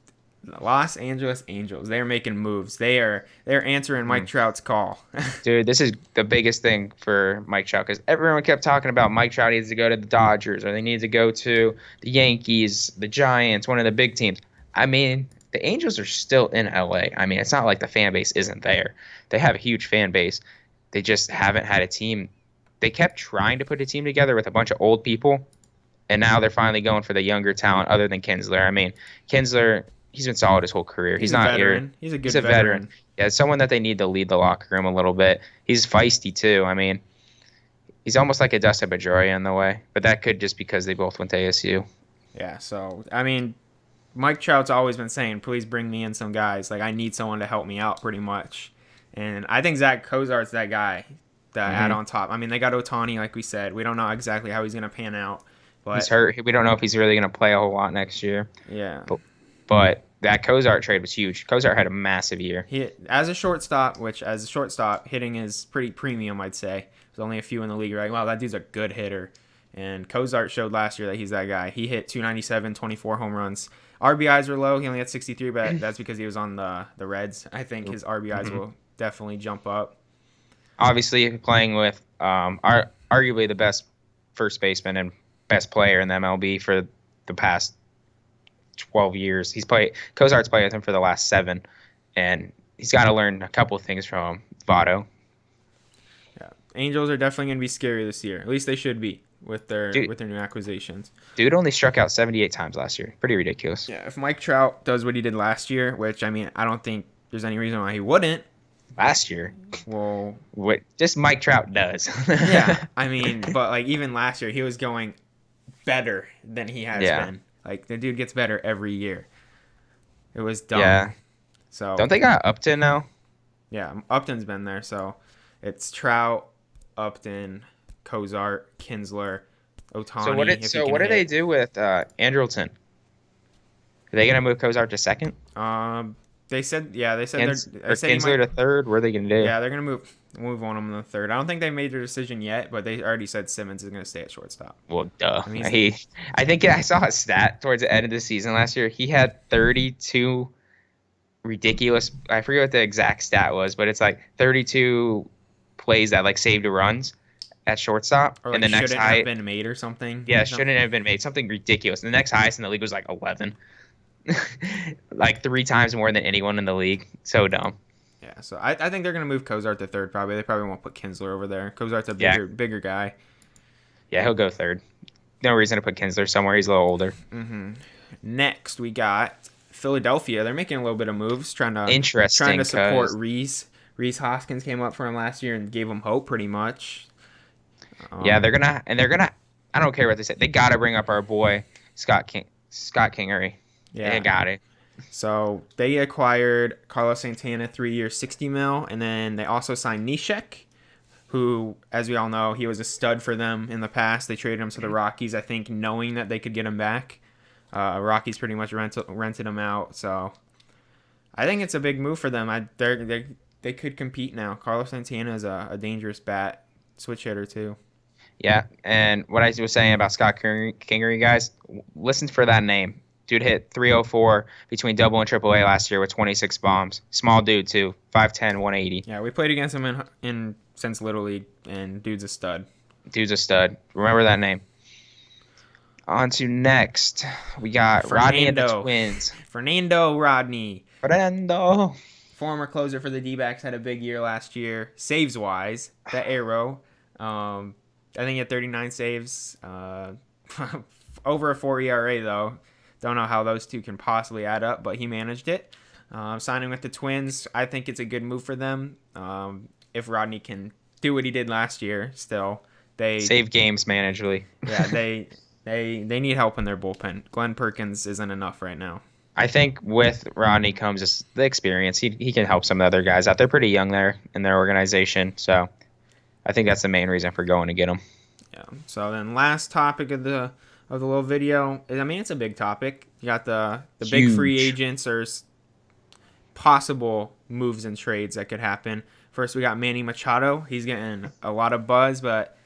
Los Angeles Angels. They're making moves. They're answering Mike Trout's call. dude, this is the biggest thing for Mike Trout because everyone kept talking about Mike Trout needs to go to the Dodgers or they need to go to the Yankees, the Giants, one of the big teams. I mean, the Angels are still in LA. I mean, it's not like the fan base isn't there. They have a huge fan base. They just haven't had a team. They kept trying to put a team together with a bunch of old people, and now they're finally going for the younger talent other than Kinsler. I mean, Kinsler, he's been solid his whole career. He's He's a not here. veteran. He's a good He's a veteran. veteran. Yeah, someone that they need to lead the locker room a little bit. He's feisty too. I mean, he's almost like a Dustin Pedroia in the way, but that could just because they both went to ASU. Yeah, so, I mean, Mike Trout's always been saying, please bring me in some guys. Like, I need someone to help me out, pretty much. And I think Zach Cozart's that guy that add on top. I mean, they got Ohtani, like we said. We don't know exactly how he's going to pan out. But He's hurt. We don't know if he's really going to play a whole lot next year. yeah. But that Cozart trade was huge. Cozart had a massive year. As a shortstop, hitting is pretty premium, I'd say. There's only a few in the league. You're like, wow, that dude's a good hitter. And Cozart showed last year that he's that guy. He hit 297, 24 home runs. RBIs were low. He only had 63, but that's because he was on the Reds. I think his RBIs will definitely jump up. Obviously, playing with arguably the best first baseman and best player in the MLB for the past 12 years. Cozart's played with him for the last 7, and he's got to learn a couple of things from Votto. Yeah, Angels are definitely going to be scary this year. At least they should be with their new acquisitions. Dude only struck out 78 times last year. Pretty ridiculous. Yeah, if Mike Trout does what he did last year, which, I mean, I don't think there's any reason why he wouldn't. Last year? Well, what just Mike Trout does. Yeah, I mean, but like even last year, he was going better than he has been. Like the dude gets better every year. It was dumb. Yeah. So don't they got Upton now? Yeah, Upton's been there. So it's Trout, Upton, Cozart, Kinsler, Ohtani. So what do they do with Andrelton? Are they gonna move Cozart to second? They said Kinsler to third. What are they gonna do? Yeah, they're gonna move on him in the third. I don't think they made their decision yet, but they already said Simmons is gonna stay at shortstop. Well, duh. I think I saw a stat towards the end of the season last year. He had 32 ridiculous. I forget what the exact stat was, but it's like 32 plays that like saved runs at shortstop, or like and the next shouldn't have been made or something. Yeah, shouldn't have been made. Something ridiculous. And the next highest in the league was like 11. Like 3 times more than anyone in the league. So dumb. Yeah, so I think they're gonna move Cozart to third. Probably they probably won't put Kinsler over there. Cozart's a bigger guy. Yeah, he'll go third. No reason to put Kinsler somewhere. He's a little older. Mm-hmm. Next, we got Philadelphia. They're making a little bit of moves, trying to support Reese. Reese Hoskins came up for him last year and gave him hope, pretty much. Yeah, they're gonna. I don't care what they say. They gotta bring up our boy Scott Kingery. Yeah. They got it. So they acquired Carlos Santana, 3 years, $60 million, and then they also signed Neshek, who, as we all know, he was a stud for them in the past. They traded him to the Rockies, I think, knowing that they could get him back. Rockies pretty much rented him out, so I think it's a big move for them. They could compete now. Carlos Santana is a dangerous bat, switch hitter too. Yeah, and what I was saying about Scott Kingery, guys, listen for that name. Dude hit 304 between double and triple A last year with 26 bombs. Small dude, too. 5'10", 180. Yeah, we played against him in since Little League, and dude's a stud. Dude's a stud. Remember that name. On to next. We got Rodney and the Twins. Fernando Rodney. Fernando. Former closer for the D-backs, had a big year last year. Saves-wise, the arrow. I think he had 39 saves. Over a 4 ERA, though. Don't know how those two can possibly add up, but he managed it. Signing with the Twins, I think it's a good move for them. If Rodney can do what he did last year, still they save games managerly. Yeah, they need help in their bullpen. Glenn Perkins isn't enough right now. I think with Rodney comes just the experience. He can help some of the other guys out. They're pretty young there in their organization, so I think that's the main reason for going to get them. Yeah. So then, last topic of the little video. I mean, it's a big topic. You got the big free agents or possible moves and trades that could happen. First, we got Manny Machado. He's getting a lot of buzz, but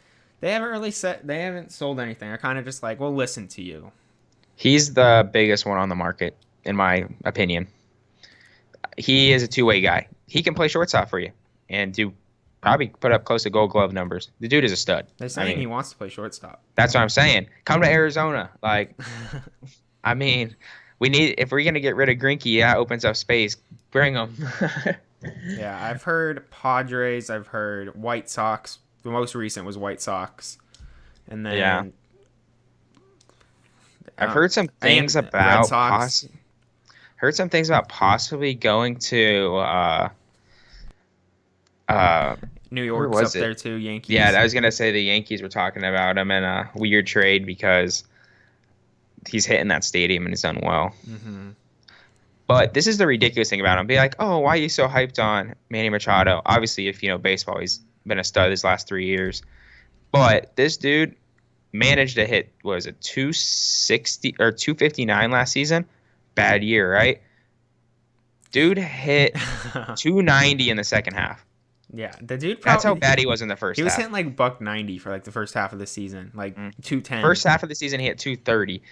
they haven't sold anything. They're kind of just like, we'll listen to you. He's the biggest one on the market, in my opinion. He is a two-way guy. He can play shortstop for you and probably put up close to Gold Glove numbers. The dude is a stud. They're saying he wants to play shortstop. That's what I'm saying. Come to Arizona. Like, I mean, if we're gonna get rid of Greinke, that opens up space. Bring him. Yeah, I've heard Padres. I've heard White Sox. The most recent was White Sox, and then I've heard some things about possibly going to New York's up there too. Yankees. Yeah, I was gonna say the Yankees were talking about him in a weird trade because he's hitting that stadium and he's done well. Mm-hmm. But this is the ridiculous thing about him. Be like, oh, why are you so hyped on Manny Machado? Obviously, if you know baseball, he's been a stud his last 3 years. But this dude managed to hit, 260 or 259 last season? Bad year, right? Dude hit 290 in the second half. Yeah, the dude. That's how bad he was in the first half. He was hitting like $190 for like the first half of the season, like 210. First half of the season, he hit 230.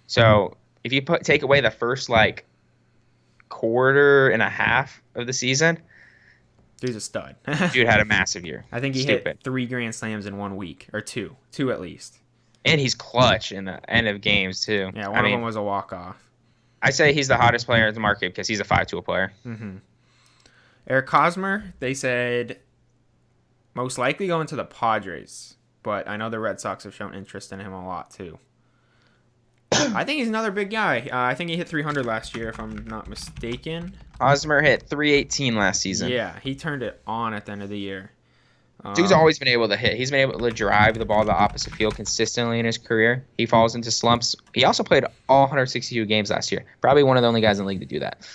So if you take away the first like quarter and a half of the season, dude's a stud. Dude had a massive year. I think he hit 3 grand slams in 1 week, or two at least. And he's clutch in the end of games too. Yeah, one of them was a walk-off. I say he's the hottest player in the market because he's a 5-tool player. Mm-hmm. Eric Hosmer, they said most likely going to the Padres, but I know the Red Sox have shown interest in him a lot too. I think he's another big guy. I think he hit 300 last year, if I'm not mistaken. Hosmer hit 318 last season. Yeah, he turned it on at the end of the year. Dude's always been able to hit. He's been able to drive the ball to the opposite field consistently in his career. He falls into slumps. He also played all 162 games last year. Probably one of the only guys in the league to do that.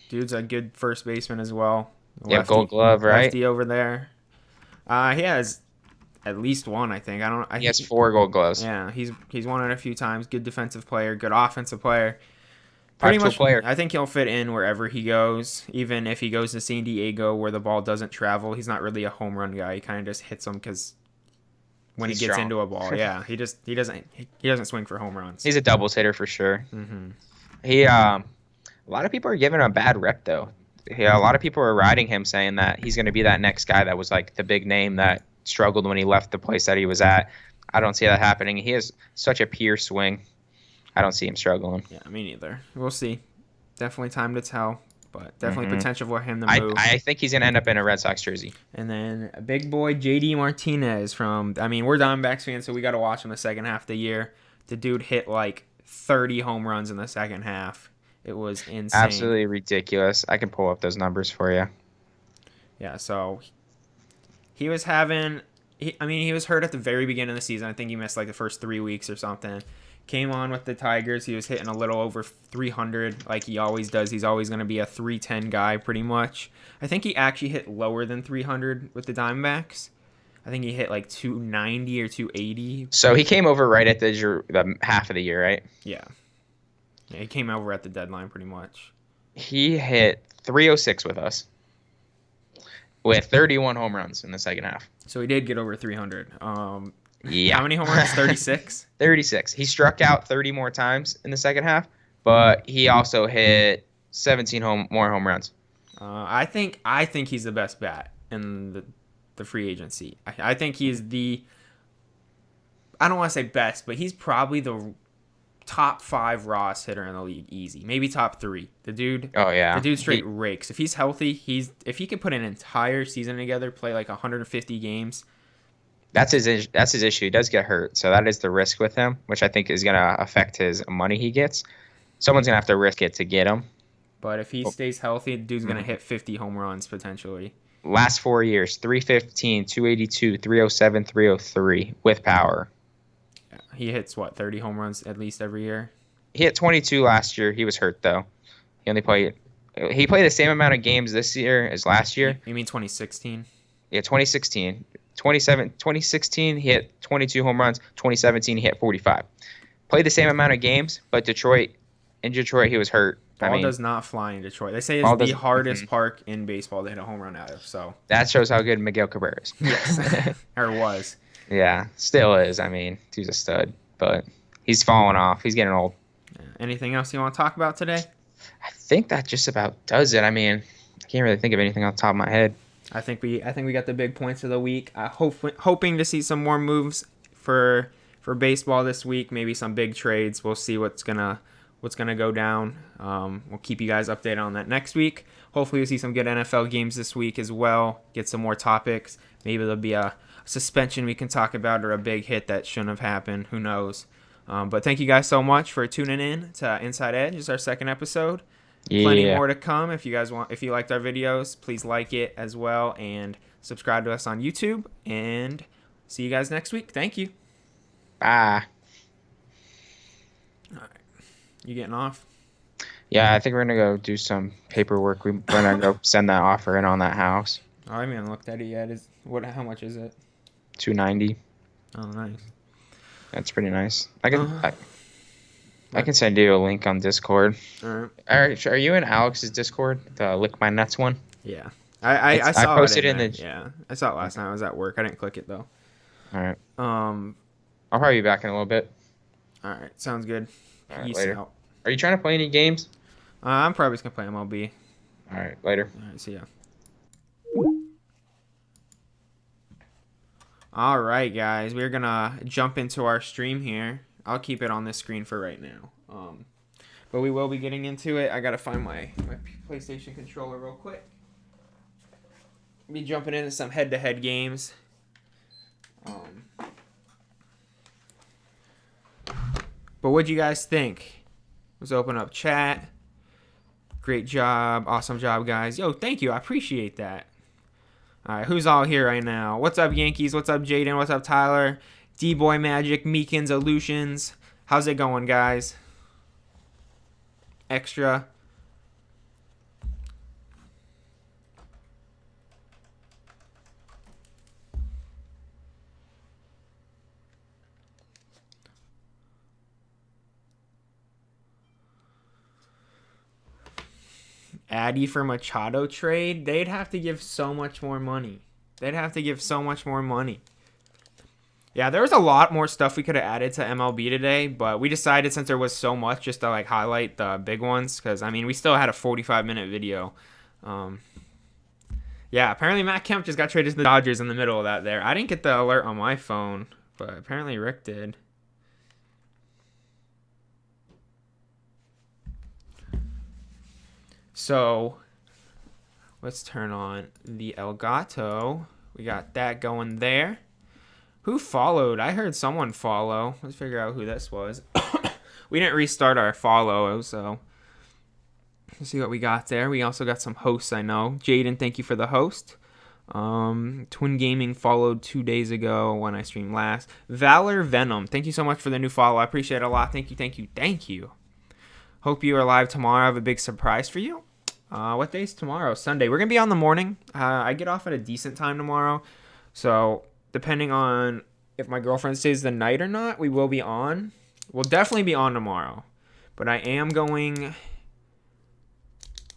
Dude's a good first baseman as well. Yeah, Gold Glove, right? Lefty over there. He has at least one, I think. He has 4 Gold Gloves. Yeah, he's won it a few times. Good defensive player, good offensive player. Pretty much player. I think he'll fit in wherever he goes. Even if he goes to San Diego where the ball doesn't travel, he's not really a home run guy. He kind of just hits them because when he gets into a ball, yeah, he doesn't swing for home runs. He's a doubles hitter for sure. Mm-hmm. A lot of people are giving him a bad rep though. Yeah, a lot of people are riding him, saying that he's going to be that next guy that was like the big name that struggled when he left the place that he was at. I don't see that happening. He has such a pure swing. I don't see him struggling. Yeah, me neither. We'll see. Definitely time to tell, but definitely potential for him to move. I think he's going to end up in a Red Sox jersey. And then a big boy, JD Martinez we're Diamondbacks fans, so we got to watch him the second half of the year. The dude hit like 30 home runs in the second half. It was insane. Absolutely ridiculous. I can pull up those numbers for you. Yeah, so he he was hurt at the very beginning of the season. I think he missed like the first 3 weeks or something. Came on with the Tigers. He was hitting a little over 300 like he always does. He's always going to be a 310 guy pretty much. I think he actually hit lower than 300 with the Diamondbacks. I think he hit like 290 or 280. So he came over right at the half of the year, right? Yeah. He came over at the deadline pretty much. He hit 306 with us with 31 home runs in the second half. So he did get over 300. Yeah. How many home runs? 36? 36. He struck out 30 more times in the second half, but he also hit 17 more home runs. I think he's the best bat in the free agency. I think he's I don't want to say best, but he's probably the top 5 rawest hitter in the league, easy. Maybe top 3. The dude. Oh yeah. The dude straight rakes. If he's healthy, if he can put an entire season together, play like 150 games. That's his issue. He does get hurt, so that is the risk with him, which I think is going to affect his money he gets. Someone's going to have to risk it to get him. But if he stays healthy, the dude's going to hit 50 home runs potentially. Last 4 years, 315, 282, 307, 303 with power. Yeah, he hits, 30 home runs at least every year? He hit 22 last year. He was hurt, though. He played the same amount of games this year as last year. You mean 2016? Yeah, 2016. 2016, he hit 22 home runs. 2017, he hit 45. Played the same amount of games, but in Detroit, he was hurt. Ball does not fly in Detroit. They say it's the hardest park in baseball to hit a home run out of. So that shows how good Miguel Cabrera is. Yes, or was. Yeah, still is. He's a stud, but he's falling off. He's getting old. Anything else you want to talk about today? I think that just about does it. I can't really think of anything off the top of my head. I think we got the big points of the week. Hoping to see some more moves for baseball this week. Maybe some big trades. We'll see what's gonna go down. We'll keep you guys updated on that next week. Hopefully we'll see some good NFL games this week as well. Get some more topics. Maybe there'll be a suspension we can talk about or a big hit that shouldn't have happened. Who knows? But thank you guys so much for tuning in to Inside Edge. It's our second episode. Yeah. Plenty more to come. If you liked our videos, please like it as well and subscribe to us on YouTube. And see you guys next week. Thank you. Bye. All right. You getting off? Yeah, I think we're gonna go do some paperwork. We're gonna go send that offer in on that house. Oh, I haven't looked at it yet. How much is it? $290. Oh, nice. That's pretty nice. I can send you a link on Discord. All right. Are you in Alex's Discord, the Lick My Nuts one? Yeah. I saw I posted it I saw it last night. I was at work. I didn't click it though. All right. I'll probably be back in a little bit. All right. Sounds good. All right, later. Out. Are you trying to play any games? I'm probably just gonna play MLB. All right. Later. All right. See ya. All right, guys. We're gonna jump into our stream here. I'll keep it on this screen for right now. But we will be getting into it. I gotta find my PlayStation controller real quick. Be jumping into some head-to-head games. But what'd you guys think? Let's open up chat. Great job. Awesome job, guys. Yo, thank you. I appreciate that. All right, who's all here right now? What's up, Yankees? What's up, Jaden? What's up, Tyler? D-Boy Magic, Meekins, Aleutians. How's it going, guys? Extra. Addy for Machado trade, they'd have to give so much more money. Yeah, there was a lot more stuff we could have added to MLB today, but we decided since there was so much just to highlight the big ones because, we still had a 45-minute video. Yeah, apparently Matt Kemp just got traded to the Dodgers in the middle of that there. I didn't get the alert on my phone, but apparently Rick did. So, let's turn on the Elgato. We got that going there. Who followed? I heard someone follow. Let's figure out who this was. We didn't restart our follow, so let's see what we got there. We also got some hosts, I know. Jaden, thank you for the host. Twin Gaming followed 2 days ago when I streamed last. Valor Venom, thank you so much for the new follow. I appreciate it a lot. Thank you, thank you, thank you. Hope you are live tomorrow. I have a big surprise for you. What day is tomorrow? Sunday. We're going to be on the morning. I get off at a decent time tomorrow. So, depending on if my girlfriend stays the night or not, we will be on. We'll definitely be on tomorrow. But I am going...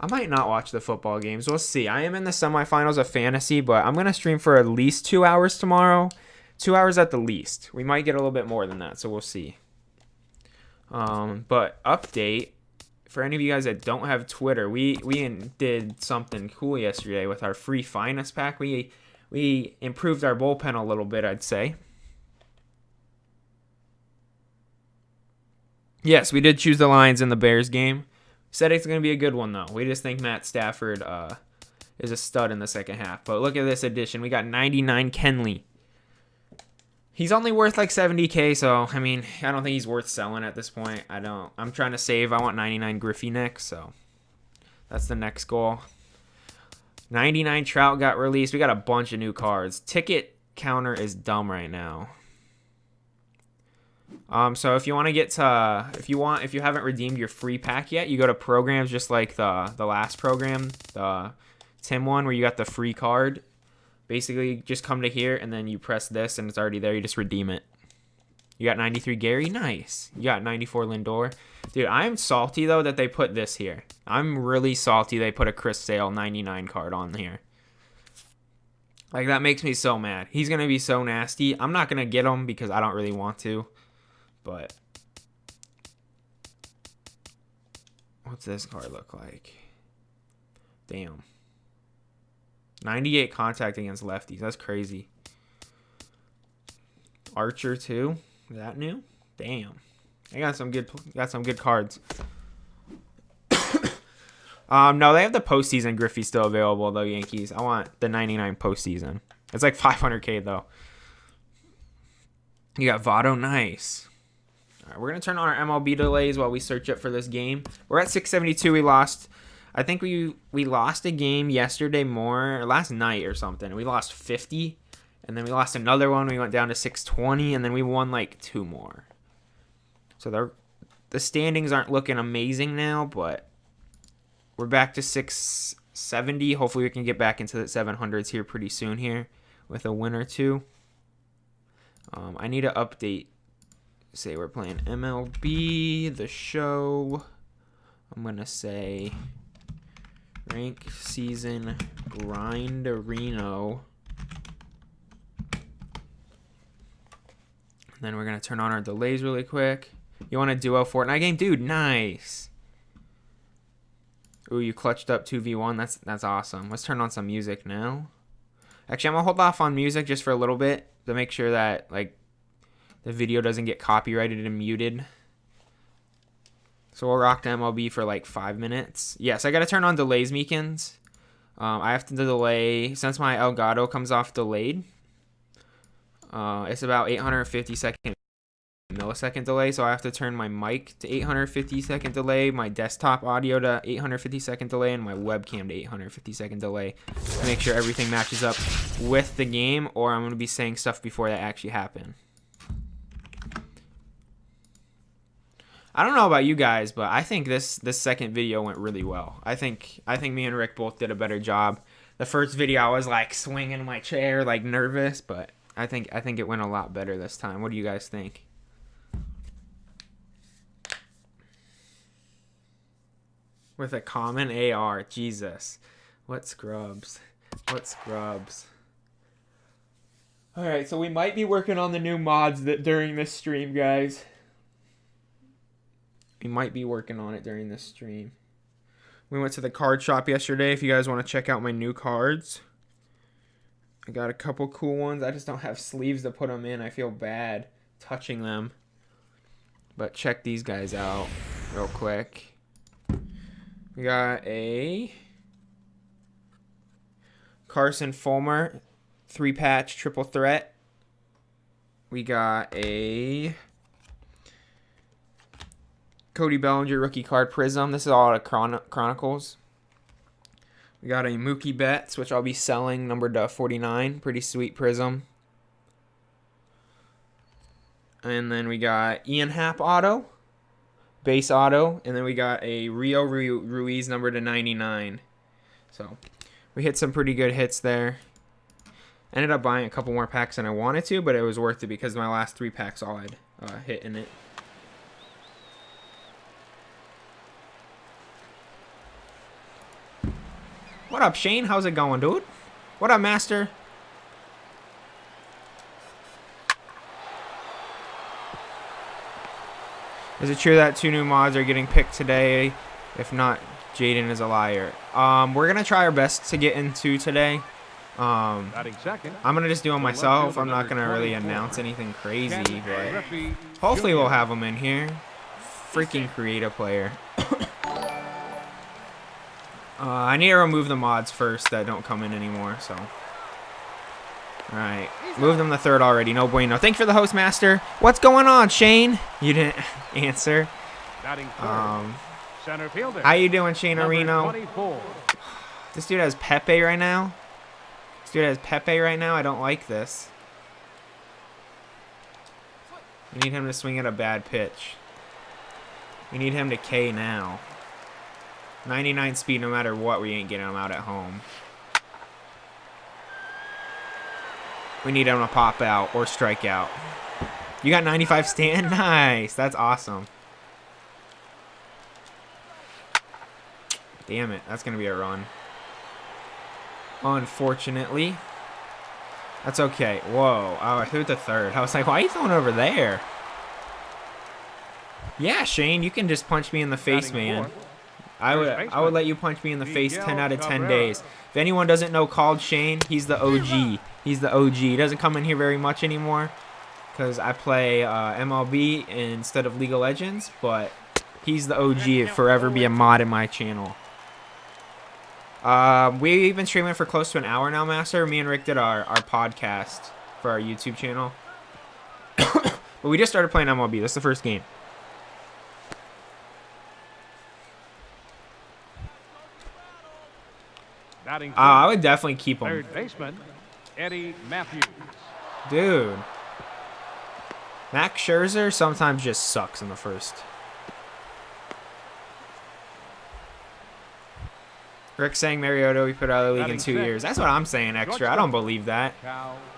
I might not watch the football games. We'll see. I am in the semifinals of fantasy, but I'm going to stream for at least 2 hours tomorrow. 2 hours at the least. We might get a little bit more than that, so we'll see. But update, for any of you guys that don't have Twitter, we did something cool yesterday with our free finest pack. We improved our bullpen a little bit, I'd say. Yes, we did choose the Lions in the Bears game. Said it's going to be a good one, though. We just think Matt Stafford is a stud in the second half. But look at this addition. We got 99 Kenley. He's only worth like 70K, so, I mean, I don't think he's worth selling at this point. I'm trying to save. I want 99 Griffey next, so that's the next goal. 99 Trout got released. We got a bunch of new cards. Ticket counter is dumb right now. So if you want to get to, if you haven't redeemed your free pack yet, you go to programs just like the last program, the Tim one where you got the free card. Basically, just come to here and then you press this and it's already there. You just redeem it. You got 93 Gary, nice. You got 94 Lindor. Dude, I'm salty though that they put this here. I'm really salty they put a Chris Sale 99 card on here. Like, that makes me so mad. He's gonna be so nasty. I'm not gonna get him because I don't really want to. But what's this card look like? Damn. 98 contact against lefties. That's crazy. Archer too. Is that new? Damn. I got some good cards. No, they have the postseason Griffey still available though, Yankees. I want the 99 postseason. It's like 500K though. You got Votto, nice. All right, we're going to turn on our MLB delays while we search up for this game. We're at 672. We lost. I think we lost a game yesterday or last night or something. We lost 50, and then we lost another one. We went down to 620, and then we won like 2 more. So the standings aren't looking amazing now, but we're back to 670. Hopefully we can get back into the 700s here pretty soon here with a win or two. I need to update. Say we're playing MLB, the show. I'm going to say rank season grinderino. And then we're going to turn on our delays really quick. You want a duo Fortnite game? Dude, nice. Ooh, you clutched up 2v1. That's awesome. Let's turn on some music now. Actually, I'm going to hold off on music just for a little bit to make sure that, like, the video doesn't get copyrighted and muted. So we'll rock the MLB for like 5 minutes. Yes, I got to turn on delays, Meekins. I have to delay, since my Elgato comes off delayed. It's about 850 millisecond delay, so I have to turn my mic to 850 second delay, my desktop audio to 850 second delay, and my webcam to 850 second delay to make sure everything matches up with the game, or I'm going to be saying stuff before that actually happen. I don't know about you guys, but I think this second video went really well. I think me and Rick both did a better job. The first video I was like swinging my chair, like nervous, but I think it went a lot better this time. What do you guys think? With a common AR, Jesus. What scrubs? What scrubs? All right, so we might be working on the new mods during this stream, guys. We might be working on it during this stream. We went to the card shop yesterday. If you guys want to check out my new cards, I got a couple cool ones. I just don't have sleeves to put them in. I feel bad touching them. But check these guys out real quick. We got a Carson Fulmer 3-patch triple threat. We got a Cody Bellinger rookie card prism. This is all out of Chronicles. We got a Mookie Betts, which I'll be selling, numbered to 49. Pretty sweet prism. And then we got Ian Happ auto, base auto. And then we got a Rio Ruiz, numbered to 99. So we hit some pretty good hits there. Ended up buying a couple more packs than I wanted to, but it was worth it because my last 3 packs all had hit in it. What up, Shane? How's it going, dude? What up, Master? Is it true that 2 new mods are getting picked today? If not, Jaden is a liar. We're going to try our best to get into today. I'm going to just do them myself. I'm not going to really announce anything crazy, but hopefully we'll have them in here. Freaking creative player. I need to remove the mods first that don't come in anymore, so. Alright. Moved them to 3rd already. No bueno. Thank you for the host, Master. What's going on, Shane? You didn't answer. How you doing, Shane Areno? This dude has Pepe right now. I don't like this. We need him to swing at a bad pitch. We need him to K now. 99 speed no matter what, we ain't getting him out at home. We need him to pop out or strike out. You got 95 stand? Nice. That's awesome. Damn it. That's going to be a run. Unfortunately. That's okay. Whoa. Oh, I threw it to 3rd. I was like, why are you throwing it over there? Yeah, Shane, you can just punch me in the face, man. I would let you punch me in the face 10 out of 10 days. If anyone doesn't know Called Shane, he's the OG. He's the OG. He doesn't come in here very much anymore because I play MLB instead of League of Legends, but he's the OG. Forever be a mod in my channel. We've been streaming for close to an hour now, Master. Me and Rick did our podcast for our YouTube channel. But we just started playing MLB. That's the first game. I would definitely keep him. Third baseman, Eddie Matthews. Dude. Max Scherzer sometimes just sucks in the first. Rick saying Mariota we put out of the league in 2 years. That's what I'm saying, extra. I don't believe that.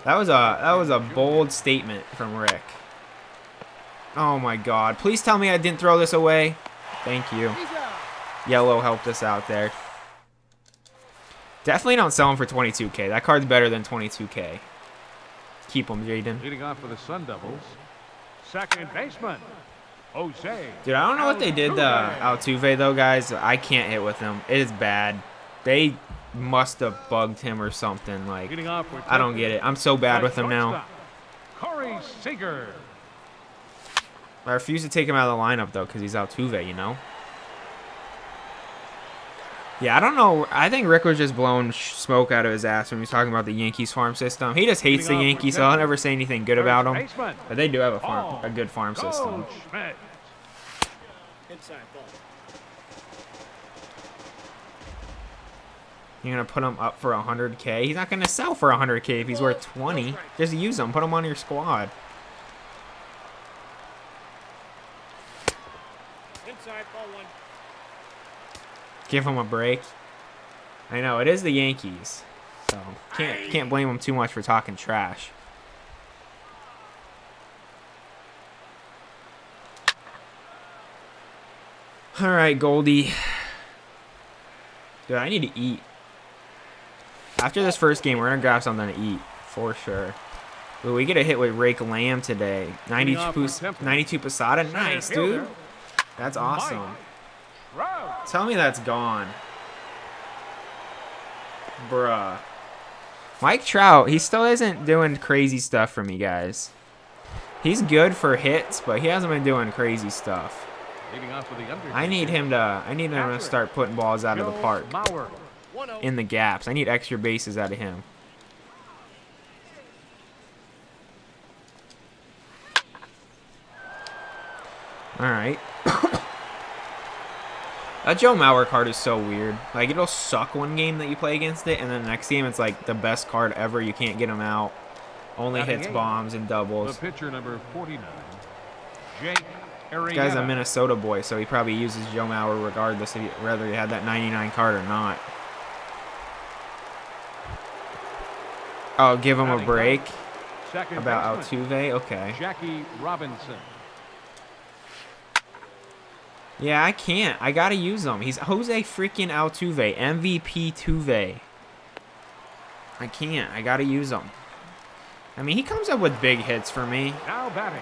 That was a bold statement from Rick. Oh my god. Please tell me I didn't throw this away. Thank you. Yellow helped us out there. Definitely don't sell him for 22K. That card's better than 22K. Keep him, Jaden. Leading off for the Sun Devils, second baseman, Jose. Dude, I don't know what they did to Altuve, though, guys. I can't hit with him. It is bad. They must have bugged him or something. Like, I don't get it. I'm so bad with him now. Corey Seager. I refuse to take him out of the lineup, though, because he's Altuve, you know? Yeah, I don't know. I think Rick was just blowing smoke out of his ass when he was talking about the Yankees farm system. He just hates the Yankees, so I'll never say anything good about them. But they do have a good farm system. You're going to put him up for 100K? He's not going to sell for 100K if he's worth 20. Just use him. Put him on your squad. Inside, ball 1. Give him a break. I know, it is the Yankees. So, can't blame them too much for talking trash. All right, Goldie. Dude, I need to eat. After this first game, we're going to grab something to eat. For sure. Ooh, we get a hit with Rake Lamb today. 92 Posada. Nice, dude. That's awesome. Tell me that's gone. Bruh. Mike Trout, he still isn't doing crazy stuff for me, guys. He's good for hits, but he hasn't been doing crazy stuff. I need him to start putting balls out of the park. In the gaps. I need extra bases out of him. Alright. A Joe Mauer card is so weird. Like, it'll suck one game that you play against it, and then the next game it's like the best card ever. You can't get him out. Only hits bombs and doubles. The pitcher number 49, Jake Arrieta. This guy's a Minnesota boy, so he probably uses Joe Mauer regardless of whether he had that 99 card or not. Oh, give him a break. About Altuve? Okay. Jackie Robinson. Yeah, I can't. I gotta use him. He's Jose freaking Altuve. MVP Tuve. I can't. I gotta use him. I mean, he comes up with big hits for me. Now batting.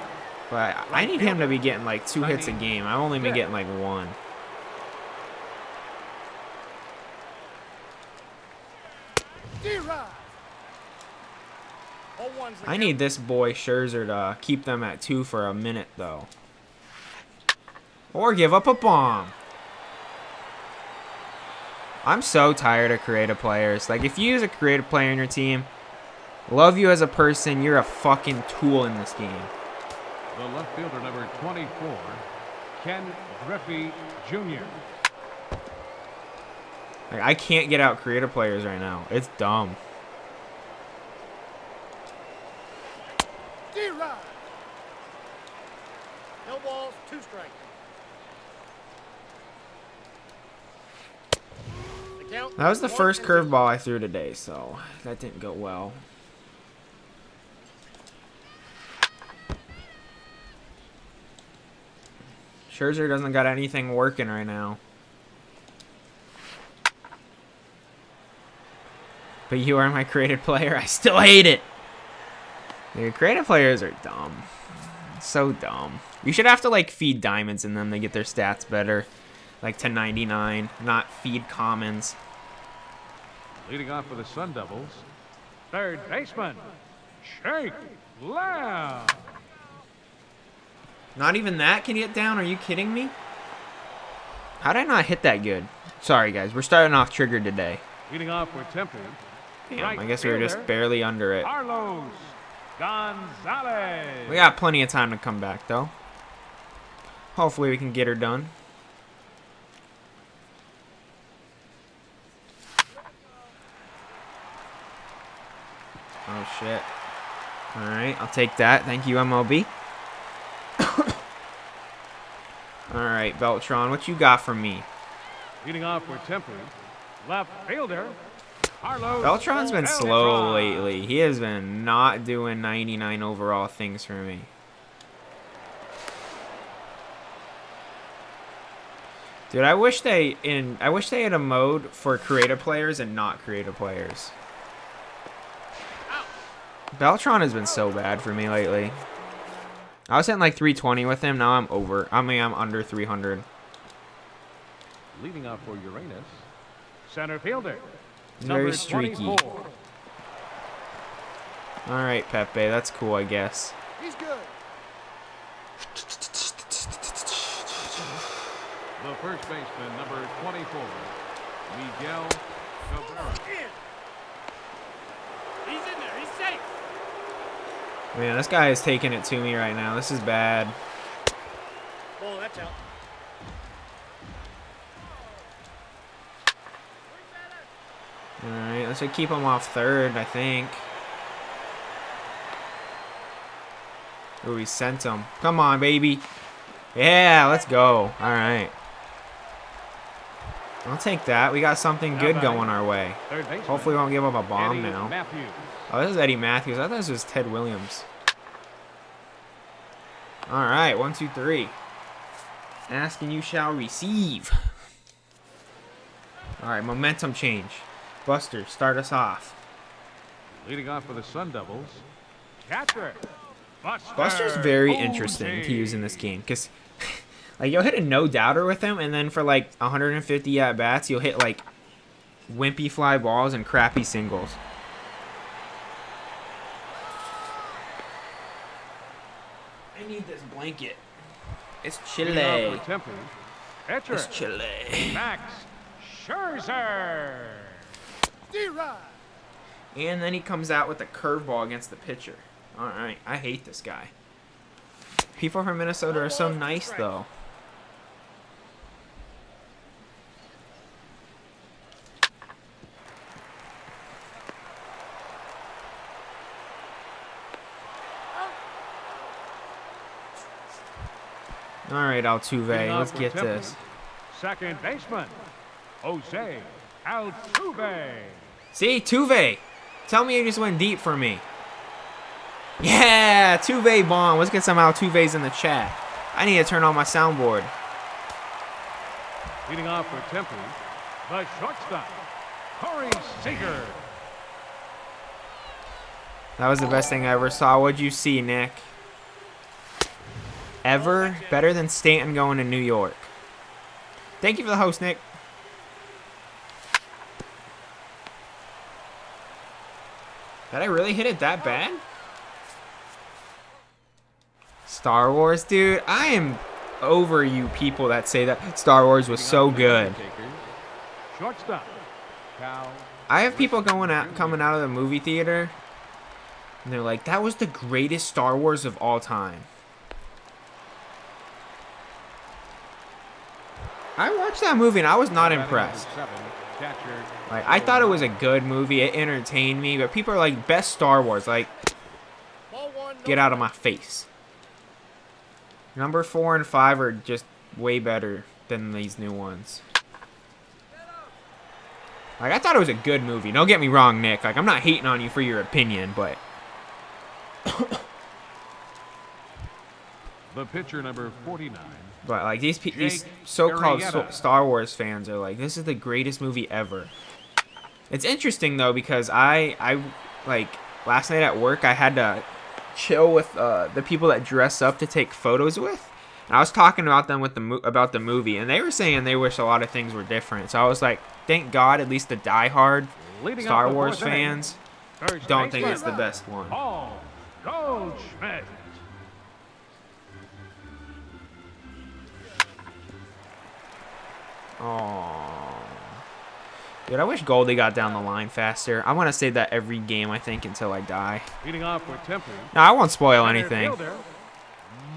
But I need him to be getting like 2 hits a game. I've only been getting like 1. I need this boy Scherzer to keep them at 2 for a minute, though. Or give up a bomb. I'm so tired of creative players. Like, if you use a creative player in your team, love you as a person, you're a fucking tool in this game. The left fielder, number 24, Ken Griffey Jr. Like, I can't get out creative players right now. It's dumb. No balls, 2 strikes. That was the first curveball I threw today, so that didn't go well. Scherzer doesn't got anything working right now. But you are my creative player. I still hate it. Dude, creative players are dumb. So dumb. You should have to like feed diamonds and then they get their stats better. Like to 99, not feed commons. Leading off for the Sun Devils, third baseman, Shake Lamb. Not even that can get down? Are you kidding me? How did I not hit that good? Sorry, guys. We're starting off triggered today. Leading off for Tempe. Damn, right I guess we were just fielder, barely under it. Carlos Gonzalez. We got plenty of time to come back, though. Hopefully we can get her done. Oh, shit. Alright, I'll take that. Thank you, MLB. Alright, Beltran, what you got for me? Leading off for Tempe, left fielder, Carlos. Beltran's been slow lately. He has been not doing 99 overall things for me. Dude, I wish they had a mode for creative players and not creative players. Beltran has been so bad for me lately. I was hitting like 320 with him. Now I'm over. I mean, I'm under 300. Leading off for Uranus, center fielder. He's very streaky. All right, Pepe. That's cool, I guess. He's good. The first baseman, number 24, Miguel Cabrera. He's in there. He's safe. Man, this guy is taking it to me right now. This is bad. Oh, that's out. Alright, let's just keep him off third, I think. Ooh, he sent him. Come on, baby. Yeah, let's go. Alright. I'll take that. We got something good going our way. Hopefully we won't give up a bomb now. Oh, this is Eddie Matthews. I thought this was Ted Williams. Alright, 1, 2, 3. Ask and you shall receive. Alright, momentum change. Buster, start us off. Leading off for the Sun Devils, catcher. Buster's very interesting to use in this game because like you'll hit a no doubter with him and then for like 150 at bats you'll hit like wimpy fly balls and crappy singles. I need this blanket. It's chilly. It's chilly. Max Scherzer. And then he comes out with a curveball against the pitcher. Alright, I hate this guy. People from Minnesota are so nice, though. All right, Altuve, Leading off let's for get Temple, this. Second baseman, Jose Altuve. See, Tuve. Tell me you just went deep for me. Yeah, Tuve bomb. Let's get some Altuves in the chat. I need to turn on my soundboard. Leading off for Temple, the shortstop, Corey Seager. That was the best thing I ever saw. What'd you see, Nick? Ever better than Stanton going to New York. Thank you for the host, Nick. Did I really hit it that bad? Star Wars, dude. I am over you people that say that Star Wars was so good. Shortstop, Cal. I have people coming out of the movie theater, and they're like, "That was the greatest Star Wars of all time." I watched that movie and I was not impressed. Like, I thought it was a good movie. It entertained me, but people are like, "Best Star Wars." Like, get out of my face. Number 4 and 5 are just way better than these new ones. Like, I thought it was a good movie. Don't get me wrong, Nick. Like, I'm not hating on you for your opinion, but The pitcher, number 49. like these so-called Arrieta. Star Wars fans are like, this is the greatest movie ever. It's interesting though, because I like last night at work I had to chill with the people that dress up to take photos with, and I was talking about them with about the movie, and they were saying they wish a lot of things were different. So I was like, thank God at least the diehard Leading Star up the Wars fourth inning, fans first don't think baseman, it's the best one. Paul Goldschmidt. Oh, dude, I wish Goldie got down the line faster. I want to say that every game, I think, until I die. Leading off for Temple. No, I won't spoil Center anything. fielder,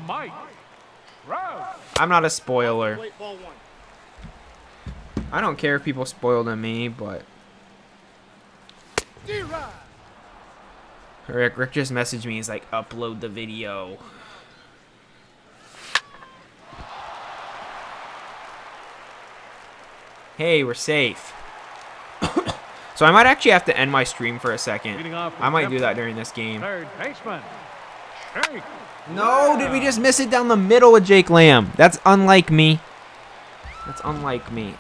Mike Trout. I'm not a spoiler. Wait, ball one. I don't care if people spoil to me, but D-Rod. Rick just messaged me. He's like, upload the video. Hey, we're safe. So I might actually have to end my stream for a second. Leading off for I might do Temple, that during this game. Third baseman, Jake No, did we Lamb. just miss it down the middle with Jake Lamb? That's unlike me. That's unlike me.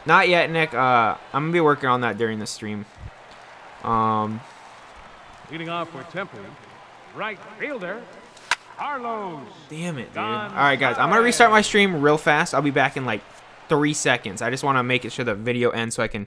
Not yet, Nick. I'm gonna be working on that during the stream. Leading off for Temple, right fielder, Carlos. Damn it, dude. All right, guys. I'm gonna restart my stream real fast. I'll be back in like 3 seconds. I just want to make it sure the video ends so I can